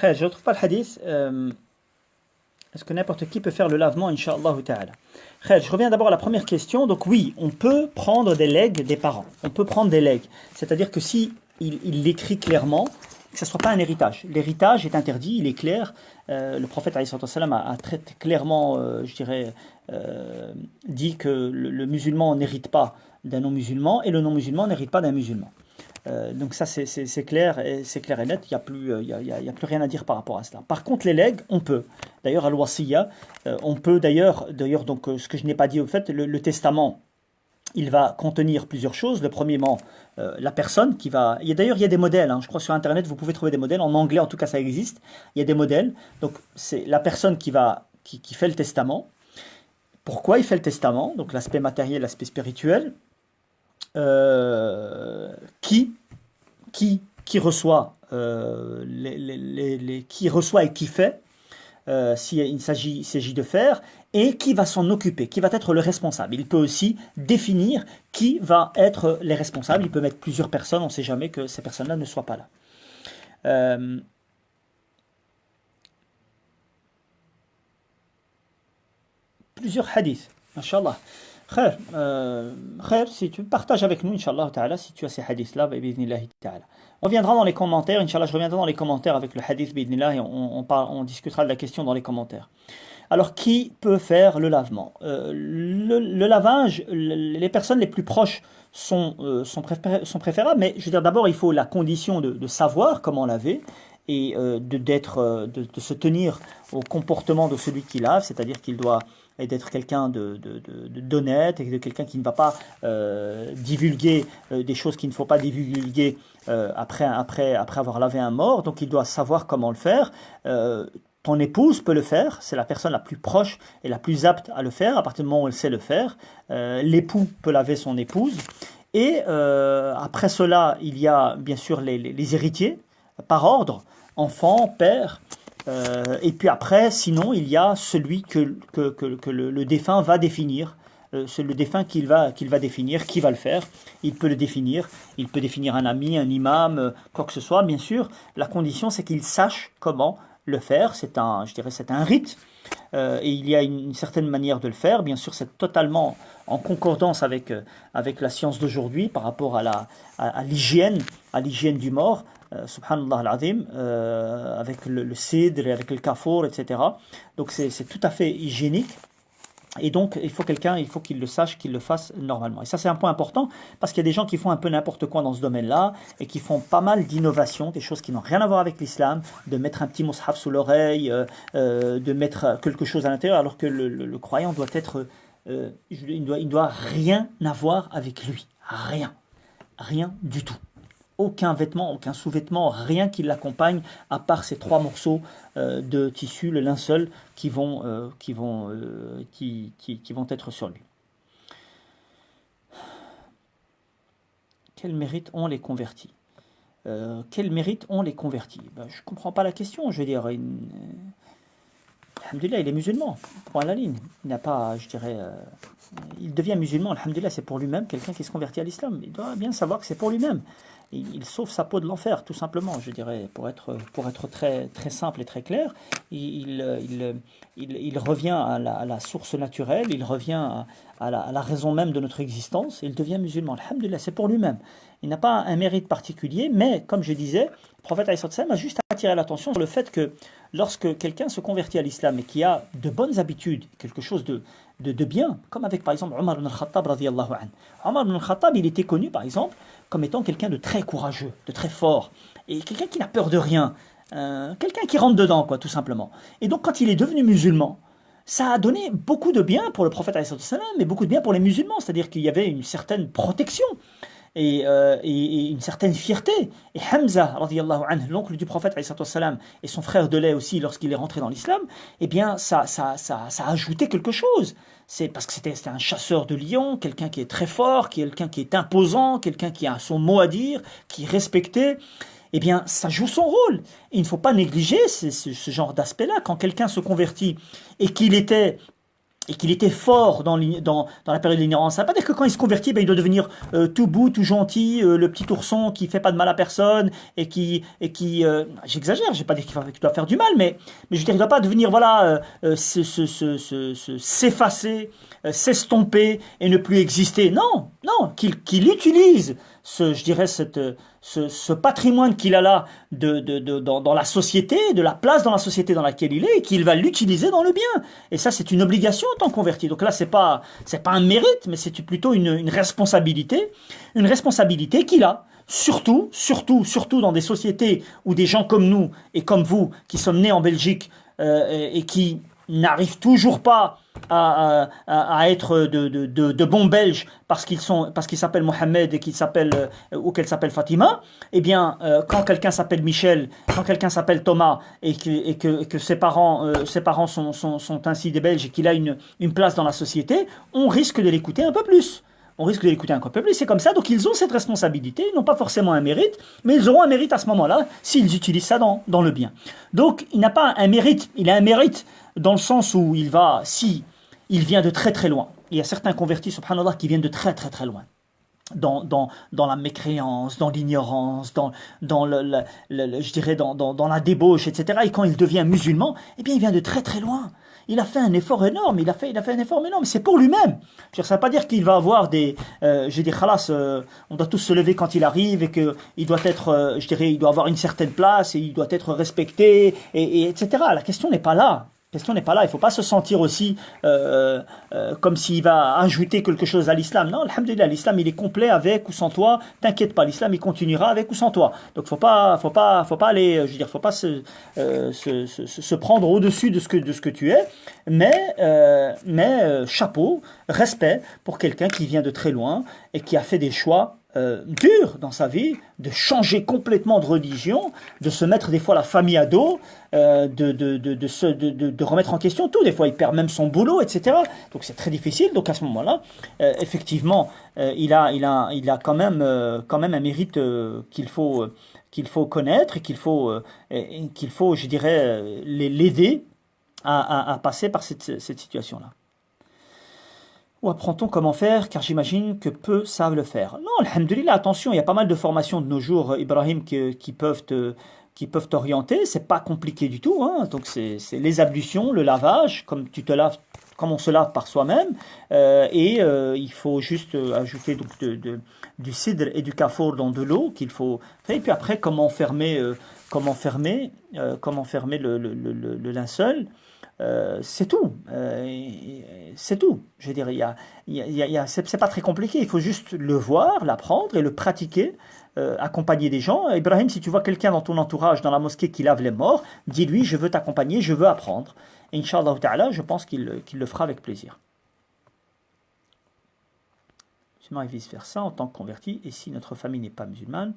Je ne retrouve pas le hadith. Est-ce que n'importe qui peut faire le lavement, Inch'Allah ta'ala? Je reviens d'abord à la première question. Donc oui, on peut prendre des legs des parents. On peut prendre des legs. C'est-à-dire que si il l'écrit clairement, que ce ne soit pas un héritage. L'héritage est interdit, il est clair. Le prophète alayhi salam a très clairement, dit que le musulman n'hérite pas d'un non-musulman et le non-musulman n'hérite pas d'un musulman. Donc ça c'est clair et net, il n'y a plus rien à dire par rapport à cela. Par contre les legs, on peut. D'ailleurs al-wasiyya, on peut d'ailleurs donc ce que je n'ai pas dit au fait, le testament, il va contenir plusieurs choses. Le premièrement, la personne qui va... il y a des modèles, hein, je crois sur internet vous pouvez trouver des modèles, en anglais en tout cas ça existe, il y a des modèles. Donc c'est la personne qui fait le testament. Pourquoi il fait le testament? Donc l'aspect matériel, l'aspect spirituel. Qui reçoit qui reçoit et qui fait s'il s'agit de faire, et qui va s'en occuper, qui va être le responsable. Il peut aussi définir qui va être les responsables. Il peut mettre plusieurs personnes, on ne sait jamais que ces personnes-là ne soient pas là. Plusieurs hadiths, Inch'Allah. Khair, si tu partages avec nous, Inch'Allah ta'ala, si tu as ces hadiths-là, ta'ala. On reviendra dans les commentaires, Inch'Allah, je reviendrai dans les commentaires avec le hadith, et on discutera de la question dans les commentaires. Alors, qui peut faire le lavement? Le lavage, les personnes les plus proches sont préférables, mais je veux dire, d'abord, il faut la condition de savoir comment laver, et de se tenir au comportement de celui qui lave, c'est-à-dire qu'il doit d'être quelqu'un d'honnête, et de quelqu'un qui ne va pas divulguer des choses qu'il ne faut pas divulguer après avoir lavé un mort. Donc il doit savoir comment le faire. Ton épouse peut le faire, c'est la personne la plus proche et la plus apte à le faire, à partir du moment où elle sait le faire. L'époux peut laver son épouse. Et après cela, il y a bien sûr les héritiers, par ordre, enfant, père. Et puis après, sinon, il y a celui que le défunt va définir. C'est le défunt qu'il va définir, qui va le faire. Il peut le définir. Il peut définir un ami, un imam, quoi que ce soit. Bien sûr, la condition, c'est qu'il sache comment le faire. C'est un rite. Et il y a une certaine manière de le faire. Bien sûr, c'est totalement en concordance avec la science d'aujourd'hui par rapport à l'hygiène du mort. Subhanallah al-Azim, avec le cidre, avec le kafour, etc. Donc c'est tout à fait hygiénique. Et donc il faut qu'il le sache, qu'il le fasse normalement. Et ça c'est un point important, parce qu'il y a des gens qui font un peu n'importe quoi dans ce domaine-là, et qui font pas mal d'innovations, des choses qui n'ont rien à voir avec l'islam, de mettre un petit mushaf sous l'oreille, de mettre quelque chose à l'intérieur, alors que le croyant doit être... il doit rien avoir avec lui. Rien du tout. aucun vêtement, aucun sous-vêtement, rien qui l'accompagne, à part ces 3 morceaux de tissu, le linceul, qui vont être sur lui. Quel mérite ont les convertis? Quel mérite ont les convertis? Je ne comprends pas la question, je veux dire... Alhamdulillah, il est musulman, point à la ligne. Il n'a pas, je dirais... il devient musulman, alhamdulillah, c'est pour lui-même, quelqu'un qui se convertit à l'islam. Il doit bien savoir que c'est pour lui-même. Il sauve sa peau de l'enfer, tout simplement, je dirais, pour être très, très simple et très clair. Il revient à la source naturelle, il revient à la raison même de notre existence, et il devient musulman. Alhamdulillah, c'est pour lui-même. Il n'a pas un mérite particulier, mais, comme je disais, le prophète a juste attiré l'attention sur le fait que lorsque quelqu'un se convertit à l'islam et qui a de bonnes habitudes, quelque chose de bien, comme avec par exemple Omar ibn al-Khattab radiyallahu anhu. Omar ibn al-Khattab, il était connu par exemple comme étant quelqu'un de très courageux, de très fort, et quelqu'un qui n'a peur de rien, quelqu'un qui rentre dedans, quoi, tout simplement. Et donc quand il est devenu musulman, ça a donné beaucoup de bien pour le prophète alayhi salam, mais beaucoup de bien pour les musulmans, c'est-à-dire qu'il y avait une certaine protection. Et une certaine fierté. Et Hamza, radiyallahu anhu, l'oncle du prophète, salam, et son frère de lait aussi, lorsqu'il est rentré dans l'islam, eh bien, ça a ajouté quelque chose. C'est parce que c'était un chasseur de lions, quelqu'un qui est très fort, quelqu'un qui est imposant, quelqu'un qui a son mot à dire, qui est respecté. Eh bien, ça joue son rôle. Et il ne faut pas négliger ce genre d'aspect-là. Quand quelqu'un se convertit et qu'il était fort dans la période de l'ignorance. Ça ne veut pas dire que quand il se convertit, il doit devenir tout beau, tout gentil, le petit ourson qui ne fait pas de mal à personne, et qui j'exagère, je ne vais pas dire qu'il doit faire du mal, mais je veux dire, il ne doit pas devenir, voilà, s'effacer, s'estomper et ne plus exister. Non, qu'il utilise je dirais, ce patrimoine qu'il a là dans la société, de la place dans la société dans laquelle il est, et qu'il va l'utiliser dans le bien. Et ça, c'est une obligation en tant que converti. Donc là, c'est pas un mérite, mais c'est plutôt une responsabilité qu'il a. Surtout dans des sociétés où des gens comme nous et comme vous, qui sommes nés en Belgique et qui n'arrivent toujours pas à être de bons Belges parce qu'ils s'appellent Mohamed et ou qu'elle s'appelle Fatima, eh bien, quand quelqu'un s'appelle Michel, quand quelqu'un s'appelle Thomas et que ses parents sont ainsi des Belges et qu'il a une place dans la société, on risque de l'écouter un peu plus. C'est comme ça, donc ils ont cette responsabilité, ils n'ont pas forcément un mérite, mais ils auront un mérite à ce moment-là s'ils utilisent ça dans le bien. Donc il n'a pas un mérite, il a un mérite dans le sens où il vient de très très loin. Il y a certains convertis, subhanallah, qui viennent de très très très loin. Dans la mécréance, dans l'ignorance, dans je dirais dans la débauche, etc. Et quand il devient musulman, eh bien il vient de très très loin. Il a fait un effort énorme, c'est pour lui-même. Ça ne veut pas dire qu'il va avoir khalas, on doit tous se lever quand il arrive et qu'il doit être, il doit avoir une certaine place et il doit être respecté, etc. La question n'est pas là. Il ne faut pas se sentir aussi comme s'il va ajouter quelque chose à l'islam. Non, alhamdulillah, l'islam il est complet avec ou sans toi. T'inquiète pas, l'islam il continuera avec ou sans toi. Donc faut pas aller, faut pas se prendre au-dessus de ce que tu es. Mais chapeau, respect pour quelqu'un qui vient de très loin et qui a fait des choix dur dans sa vie, de changer complètement de religion, de se mettre des fois la famille à dos, de remettre en question tout. Des fois, il perd même son boulot, etc. Donc c'est très difficile. Donc à ce moment-là, effectivement, il a quand même un mérite qu'il faut connaître et qu'il faut, je dirais, l'aider à passer par cette situation-là. Où apprend-on comment faire? Car j'imagine que peu savent le faire. Non, alhamdulillah, attention, il y a pas mal de formations de nos jours, Ibrahim, qui peuvent t'orienter. C'est pas compliqué du tout, hein. Donc c'est les ablutions, le lavage, comme on se lave par soi-même, il faut juste ajouter donc du cidre et du kafour dans de l'eau qu'il faut. Et puis après, comment fermer le linceul. C'est tout. C'est tout. Je veux dire, c'est pas très compliqué. Il faut juste le voir, l'apprendre et le pratiquer, accompagner des gens. Ibrahim, si tu vois quelqu'un dans ton entourage, dans la mosquée qui lave les morts, dis-lui, je veux t'accompagner, je veux apprendre. Et Inch'Allah ta'ala, je pense qu'il le fera avec plaisir. Sinon, il vice versa en tant que converti. Et si notre famille n'est pas musulmane,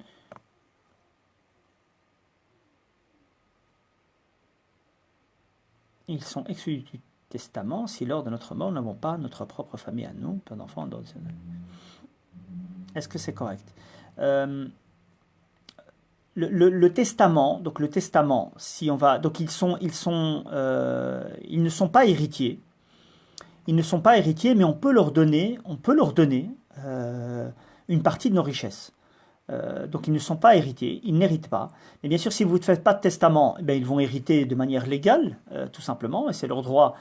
ils sont exclus du testament si lors de notre mort, nous n'avons pas notre propre famille à nous, pas d'enfants, d'autres. Est-ce que c'est correct? Le testament, donc le testament, si on va, donc ils ne sont pas héritiers. Ils ne sont pas héritiers, mais on peut leur donner une partie de nos richesses. Donc ils ne sont pas héritiers, ils n'héritent pas. Et bien sûr, si vous ne faites pas de testament, eh bien, ils vont hériter de manière légale, tout simplement, et c'est leur droit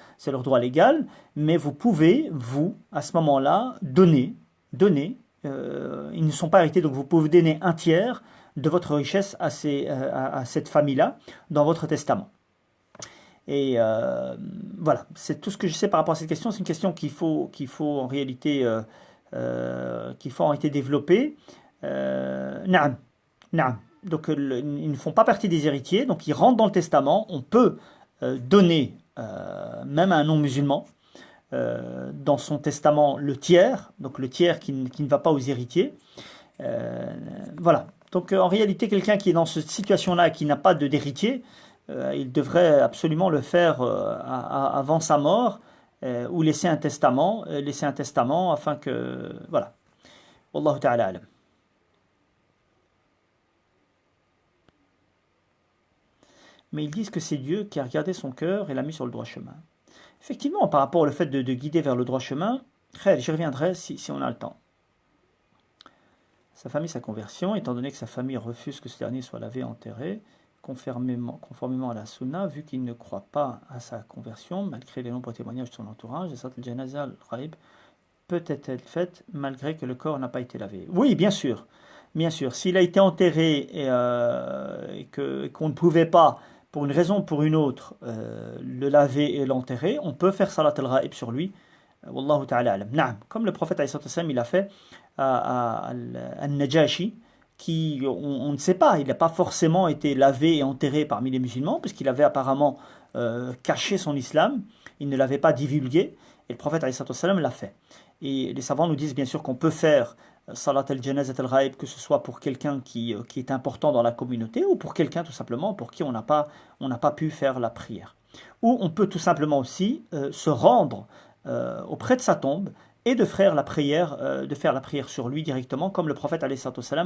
légal. Mais vous pouvez, vous, à ce moment-là, donner. Ils ne sont pas hérités, donc vous pouvez donner un tiers de votre richesse à cette famille-là dans votre testament. Et voilà, c'est tout ce que je sais par rapport à cette question. C'est une question qu'il faut en réalité développer. Naam. Donc ils ne font pas partie des héritiers, donc ils rentrent dans le testament. On peut donner, même à un non-musulman, dans son testament le tiers, donc le tiers qui ne va pas aux héritiers. Voilà. Donc en réalité, quelqu'un qui est dans cette situation-là et qui n'a pas d'héritier, il devrait absolument le faire avant sa mort, ou laisser un testament afin que... Voilà. Wallahu ta'ala alam. Mais ils disent que c'est Dieu qui a regardé son cœur et l'a mis sur le droit chemin. Effectivement, par rapport au fait de guider vers le droit chemin, j'y reviendrai si on a le temps. Sa famille, sa conversion, étant donné que sa famille refuse que ce dernier soit lavé et enterré, conformément à la sunna, vu qu'il ne croit pas à sa conversion, malgré les nombreux témoignages de son entourage, le janaza al-ghaib peut être faite malgré que le corps n'a pas été lavé. Oui, bien sûr. S'il a été enterré et qu'on ne pouvait pas, pour une raison ou pour une autre, le laver et l'enterrer, on peut faire salat al-ghaib sur lui. Wallahu ta'ala alam. Naam. Comme le prophète il a fait à Al-Najashi, qui, on ne sait pas, il n'a pas forcément été lavé et enterré parmi les musulmans, puisqu'il avait apparemment caché son islam, il ne l'avait pas divulgué, et le prophète l'a fait. Et les savants nous disent bien sûr qu'on peut faire salat al-janazat al-ghaib, que ce soit pour quelqu'un qui est important dans la communauté, ou pour quelqu'un tout simplement pour qui on n'a pas pu faire la prière. Ou on peut tout simplement aussi se rendre auprès de sa tombe, et de faire la prière sur lui directement, comme le prophète a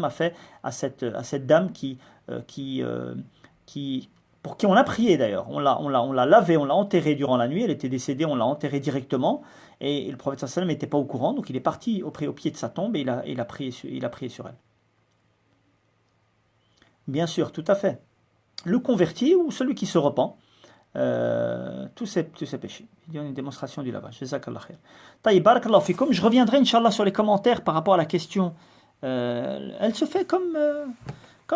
fait à cette dame pour qui on a prié d'ailleurs. On l'a lavée, on l'a enterrée durant la nuit, elle était décédée, on l'a enterrée directement, et le prophète n'était pas au courant, donc il est parti au pied de sa tombe et il a prié sur elle. Bien sûr, tout à fait. Le converti ou celui qui se repent, tous ces péchés. Il y a une démonstration du lavage. Jazakallah khair. Taïb, barakallahu fikum. Je reviendrai, Inch'Allah, sur les commentaires par rapport à la question. Elle se fait comme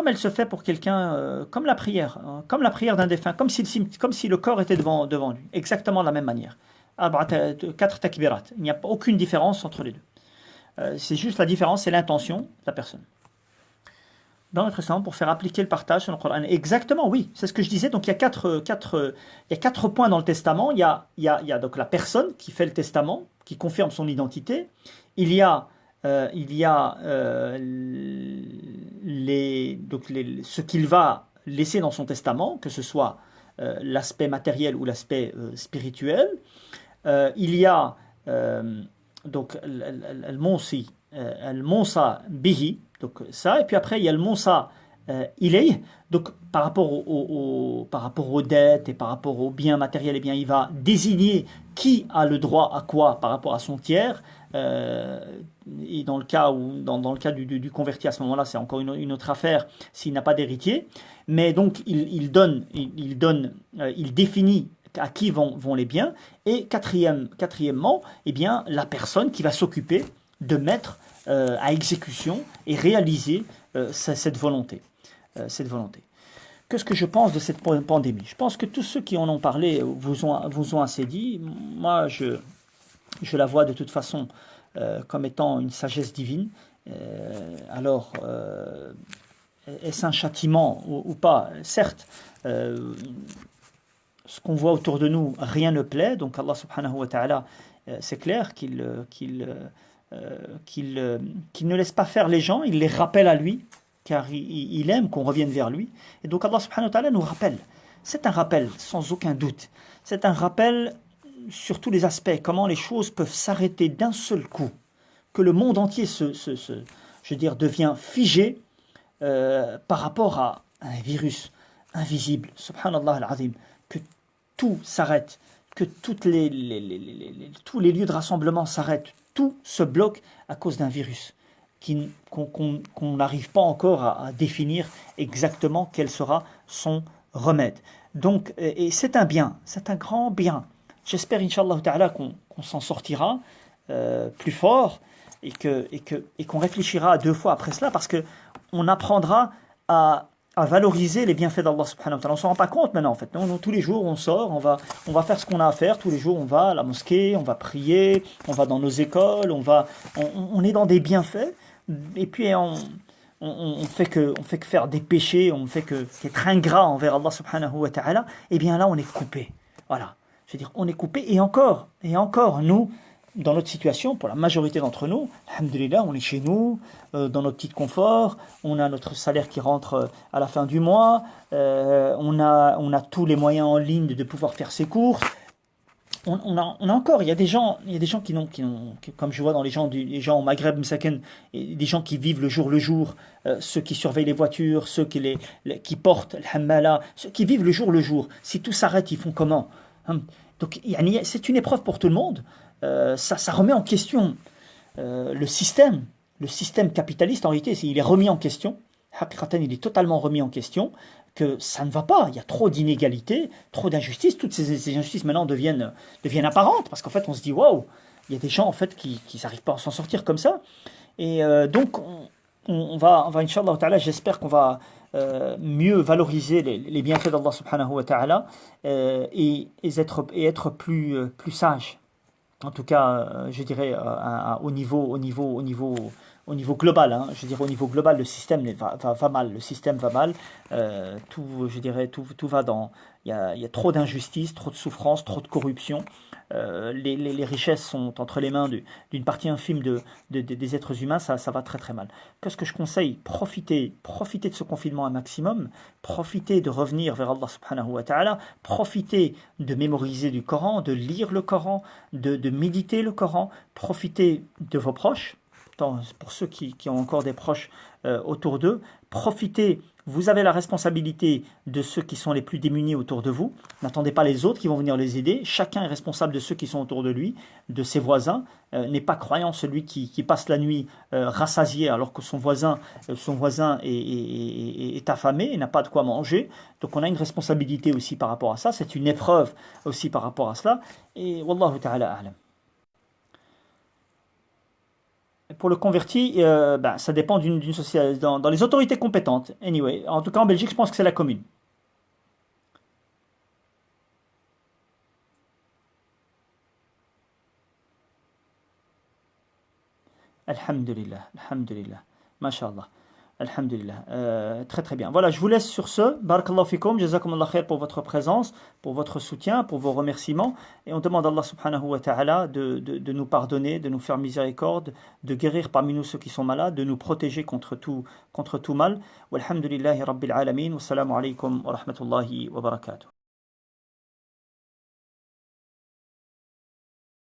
elle se fait pour quelqu'un, comme la prière d'un défunt, comme si le corps était devant lui. Exactement de la même manière. 4 takbirat. Il n'y a aucune différence entre les deux. C'est juste la différence, c'est l'intention de la personne. Dans notre testament pour faire appliquer le partage sur le Coran. Exactement, oui, c'est ce que je disais. Donc il y a quatre points dans le testament. Il y a donc la personne qui fait le testament, qui confirme son identité. Il y a ce qu'il va laisser dans son testament, que ce soit l'aspect matériel ou l'aspect spirituel. Il y a donc al-Monsa bihi. Donc ça, et puis après il y a le Monsa ilayh, donc par rapport aux dettes et par rapport aux biens matériels, et bien il va désigner qui a le droit à quoi par rapport à son tiers, et dans le cas du converti à ce moment-là, c'est encore une autre affaire s'il n'a pas d'héritier, mais donc il définit à qui vont les biens, et quatrièmement, eh bien la personne qui va s'occuper de mettre à exécution et réaliser cette volonté. Qu'est-ce que je pense de cette pandémie? Je pense que tous ceux qui en ont parlé vous ont assez dit. Moi, je la vois de toute façon comme étant une sagesse divine. Alors, est-ce un châtiment ou pas? Certes, ce qu'on voit autour de nous, rien ne plaît. Donc Allah subhanahu wa ta'ala, c'est clair qu'il ne laisse pas faire les gens, il les rappelle à lui, car il aime qu'on revienne vers lui. Et donc Allah subhanahu wa ta'ala nous rappelle. c'est un rappel, sans aucun doute. C'est un rappel sur tous les aspects, comment les choses peuvent s'arrêter d'un seul coup, que le monde entier je veux dire, devient figé par rapport à un virus invisible, subhanallah al-azim, que tout s'arrête, que tous les lieux de rassemblement s'arrêtent, tout se bloque à cause d'un virus qu'on n'arrive pas encore à définir exactement quel sera son remède. Donc, et c'est un bien, c'est un grand bien. J'espère, Inch'Allah Ta'ala, qu'on s'en sortira plus fort et qu'on réfléchira à deux fois après cela, parce qu'on apprendra à valoriser les bienfaits d'Allah subhanahu wa ta'ala. On ne s'en rend pas compte maintenant en fait. Nous, tous les jours on sort, on va faire ce qu'on a à faire, tous les jours on va à la mosquée, on va prier, on va dans nos écoles, on est dans des bienfaits, et puis on fait que faire des péchés, on fait qu'être ingrat envers Allah subhanahu wa ta'ala, et bien là on est coupé. Voilà. Je veux dire, on est coupé, et encore, nous, dans notre situation, pour la majorité d'entre nous, alhamdoulilah, on est chez nous, dans notre petit confort, on a notre salaire qui rentre à la fin du mois, on a tous les moyens en ligne de pouvoir faire ses courses. On a encore, il y a des gens qui comme je vois dans les gens au Maghreb, Msaken, des gens qui vivent le jour, ceux qui surveillent les voitures, ceux qui portent le hammala, ceux qui vivent le jour. Si tout s'arrête, ils font comment? Donc c'est une épreuve pour tout le monde. Ça remet en question le système capitaliste. En réalité, il est remis en question. Il est totalement remis en question, que ça ne va pas. Il y a trop d'inégalités, trop d'injustices. Toutes ces injustices maintenant deviennent apparentes, parce qu'en fait on se dit waouh, il y a des gens en fait qui n'arrivent pas à s'en sortir comme ça. Et donc on va Inch'Allah ta'ala, j'espère qu'on va mieux valoriser les bienfaits d'Allah subhanahu wa ta'ala, et être plus sage. En tout cas, je dirais au niveau global, hein, je dirais au niveau global, le système va mal. Le système va mal. Tout va dans. Il y a trop d'injustice, trop de souffrance, trop de corruption. Les richesses sont entre les mains d'une partie infime des êtres humains. Ça va très très mal. Qu'est-ce que je conseille? Profitez de ce confinement un maximum. Profitez de revenir vers Allah subhanahu wa ta'ala. Profitez de mémoriser du Coran, de lire le Coran, de méditer le Coran. Profitez de vos proches. Pour ceux qui ont encore des proches autour d'eux, profitez, vous avez la responsabilité de ceux qui sont les plus démunis autour de vous. N'attendez pas les autres qui vont venir les aider. Chacun est responsable de ceux qui sont autour de lui, de ses voisins. N'est pas croyant celui qui passe la nuit rassasié alors que son voisin est affamé et n'a pas de quoi manger. Donc on a une responsabilité aussi par rapport à ça. C'est une épreuve aussi par rapport à cela. Et Wallahu ta'ala a'lam. Pour le converti, ça dépend d'une société, dans les autorités compétentes. Anyway, en tout cas en Belgique, je pense que c'est la commune. Alhamdulillah, mashallah. Alhamdulillah. Très très bien. Voilà, je vous laisse sur ce. Barakallahu fikum, jazakumullah khair pour votre présence, pour votre soutien, pour vos remerciements. Et on demande à Allah subhanahu wa ta'ala de nous pardonner, de nous faire miséricorde, de guérir parmi nous ceux qui sont malades, de nous protéger contre tout mal. Walhamdulillahi rabbil alamin. Wassalamu alaikum wa rahmatullahi wa barakatuh.